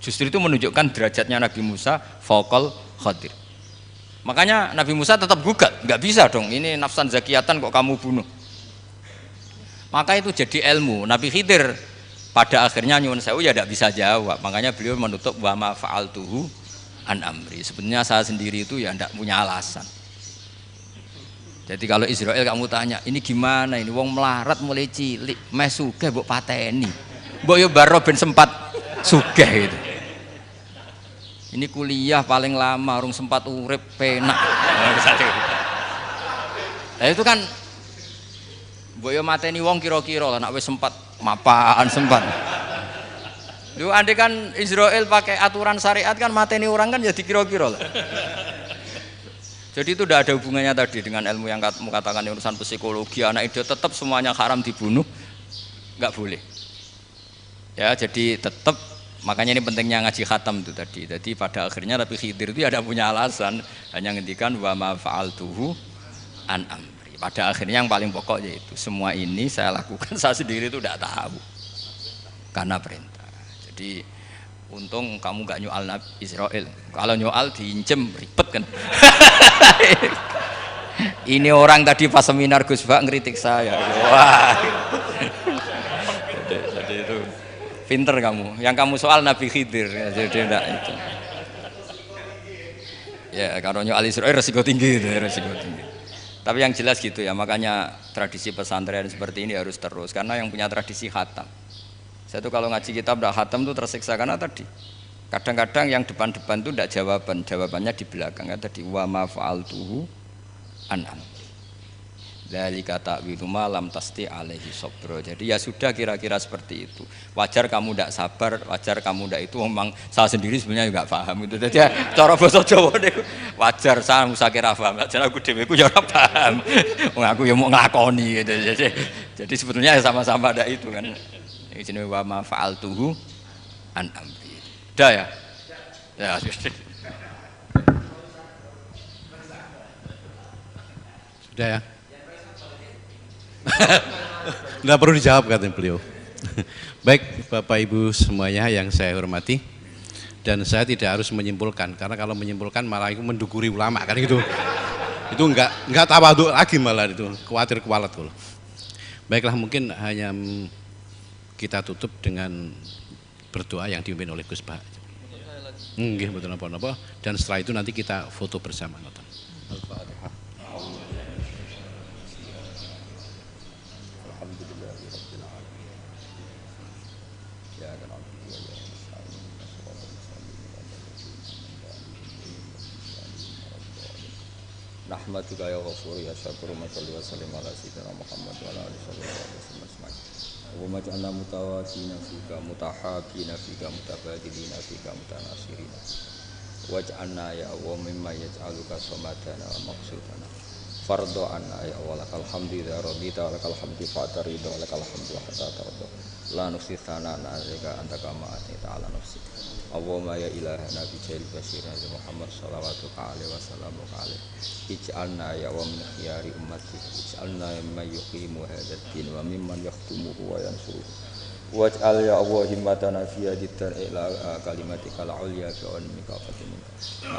Justru itu menunjukkan derajatnya Nabi Musa fauqal Khadir. Makanya Nabi Musa tetap gugat, nggak bisa dong, ini nafsan zakiyatan kok kamu bunuh. Maka itu jadi ilmu. Nabi Khidir pada akhirnya nyuwun sewu ya tidak bisa jawab. Makanya beliau menutup wa ma fa'altuhu an amri. Sebenarnya saya sendiri itu ya tidak punya alasan. Jadi kalau Israel kamu tanya, ini gimana ini wong melarat mulai cilik, meh sugih mbok pateni. Mbok yo baro ben sempat sugih itu. Ini kuliah paling lama urung sempat urip penak. Nah itu kan mbok yo mateni wong kira-kira lah nek wis sempat mapan sempat. Lu andai kan Israel pakai aturan syariat kan mateni orang kan ya dikira-kira lah. Jadi itu tidak ada hubungannya tadi dengan ilmu yang kamu katakan urusan psikologi anak itu tetap semuanya haram dibunuh, nggak boleh. Ya jadi tetap makanya ini pentingnya ngaji khatam itu tadi. Jadi pada akhirnya Nabi Khidir itu ada punya alasan hanya ngendikan wa ma fa'altuhu an amri. Pada akhirnya yang paling pokok yaitu semua ini saya lakukan saya sendiri itu tidak tahu karena perintah. Jadi untung kamu gak nyoal Nabi Israel. Kalau nyoal diincem ribet kan. Ini orang tadi pas seminar Gus Bak ngeritik saya. Wah. Jadi itu pinter kamu. Yang kamu soal Nabi Khidir. Jadi enggak itu. Ya kalau nyoal Israel resiko tinggi itu, resiko tinggi. Tapi yang jelas gitu ya. Makanya tradisi pesantren seperti ini harus terus. Karena yang punya tradisi khatam. Saya tuh kalau ngaji kitab tidak khatam tuh tersiksa karena tadi kadang-kadang yang depan-depan tuh tidak jawabannya di belakang kan tadi wa ma fa'altuhu an amri dzalika ta'wilu ma lam tasti alaihi sabra. Jadi ya sudah kira-kira seperti itu. Wajar kamu tidak sabar, wajar kamu tidak itu memang saya sendiri sebenarnya juga paham itu. Jadi ya, cara basa Jawa niku wajar saya musakira paham. Jadi aku dhewe ku ya ora paham. Wong aku ya mau nglakoni gitu. Jadi sebetulnya ya sama-sama ada itu kan. Ini jenis wa ma fa'altuhu an amri. Udah ya? Ya, sudah ya? Nggak perlu dijawab katanya beliau. Baik Bapak Ibu semuanya yang saya hormati, dan saya tidak harus menyimpulkan karena kalau menyimpulkan malah itu mendukuri ulama kan gitu. Itu enggak tawadhu lagi malah itu, khawatir kualat loh. Baiklah mungkin hanya kita tutup dengan berdoa yang dipimpin oleh Gus Bah. Nggih mboten napa-napa dan setelah itu nanti kita foto bersama nonton. Al-Fatihah. rahmatika ya ghafur ya syakur wa salli wa sallim ala sayyidina Muhammad wa ala alihi wasallam ajma'in. Allahumma ij'alna mutawaddina fika mutahabbina fika mutabadilina fika mutanasirina. Waj'alna ya Allah mimma yaj'aluka samadana wa maqsudana. Fardhu anna ya Allah lakal hamdu ya rabbita wa lakal hamdu fa'ta ridha wa lakal hamdu hatta tarda. La nufsi thanana alaika anta kama atita ala nafsi. Allahumma ya ilahana bi jail basirina Muhammad sallallahu alaihi wasallam ij'alna ya wa min khiyari ummati ij'alna mimman yuqimu hadzal din wa mimman yahtumuhu wa yansuruhu waj'al ya Allah himmatana fi hadithar ila kalimatika al-ulya fi ulmika fatimika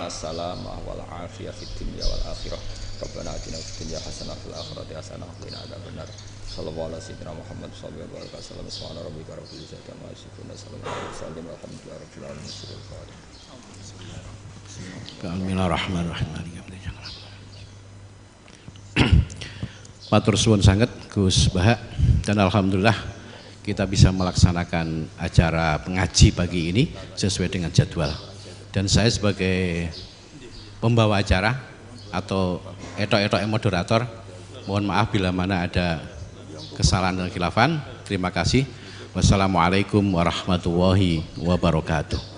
as-salamah wal afiyah fid dunya wal akhirah rabbana atina fid dunya hasanah fil akhirati hasanah wa qina adzabannar sallallahu alaihi Muhammad sallallahu alaihi wasallam subhana rabbika rabbil izzati amma yasifun sallallahu alaihi wasallam alhamdulillahi rabbil alamin. Bismillahirrahmanirrahim. Matur suwun sanget Gus Bahak, dan alhamdulillah kita bisa melaksanakan acara pengaji pagi ini sesuai dengan jadwal. Dan saya sebagai pembawa acara atau etok-etok moderator, mohon maaf bila mana ada kesalahan dan khilafan. Terima kasih. Wassalamualaikum warahmatullahi wabarakatuh.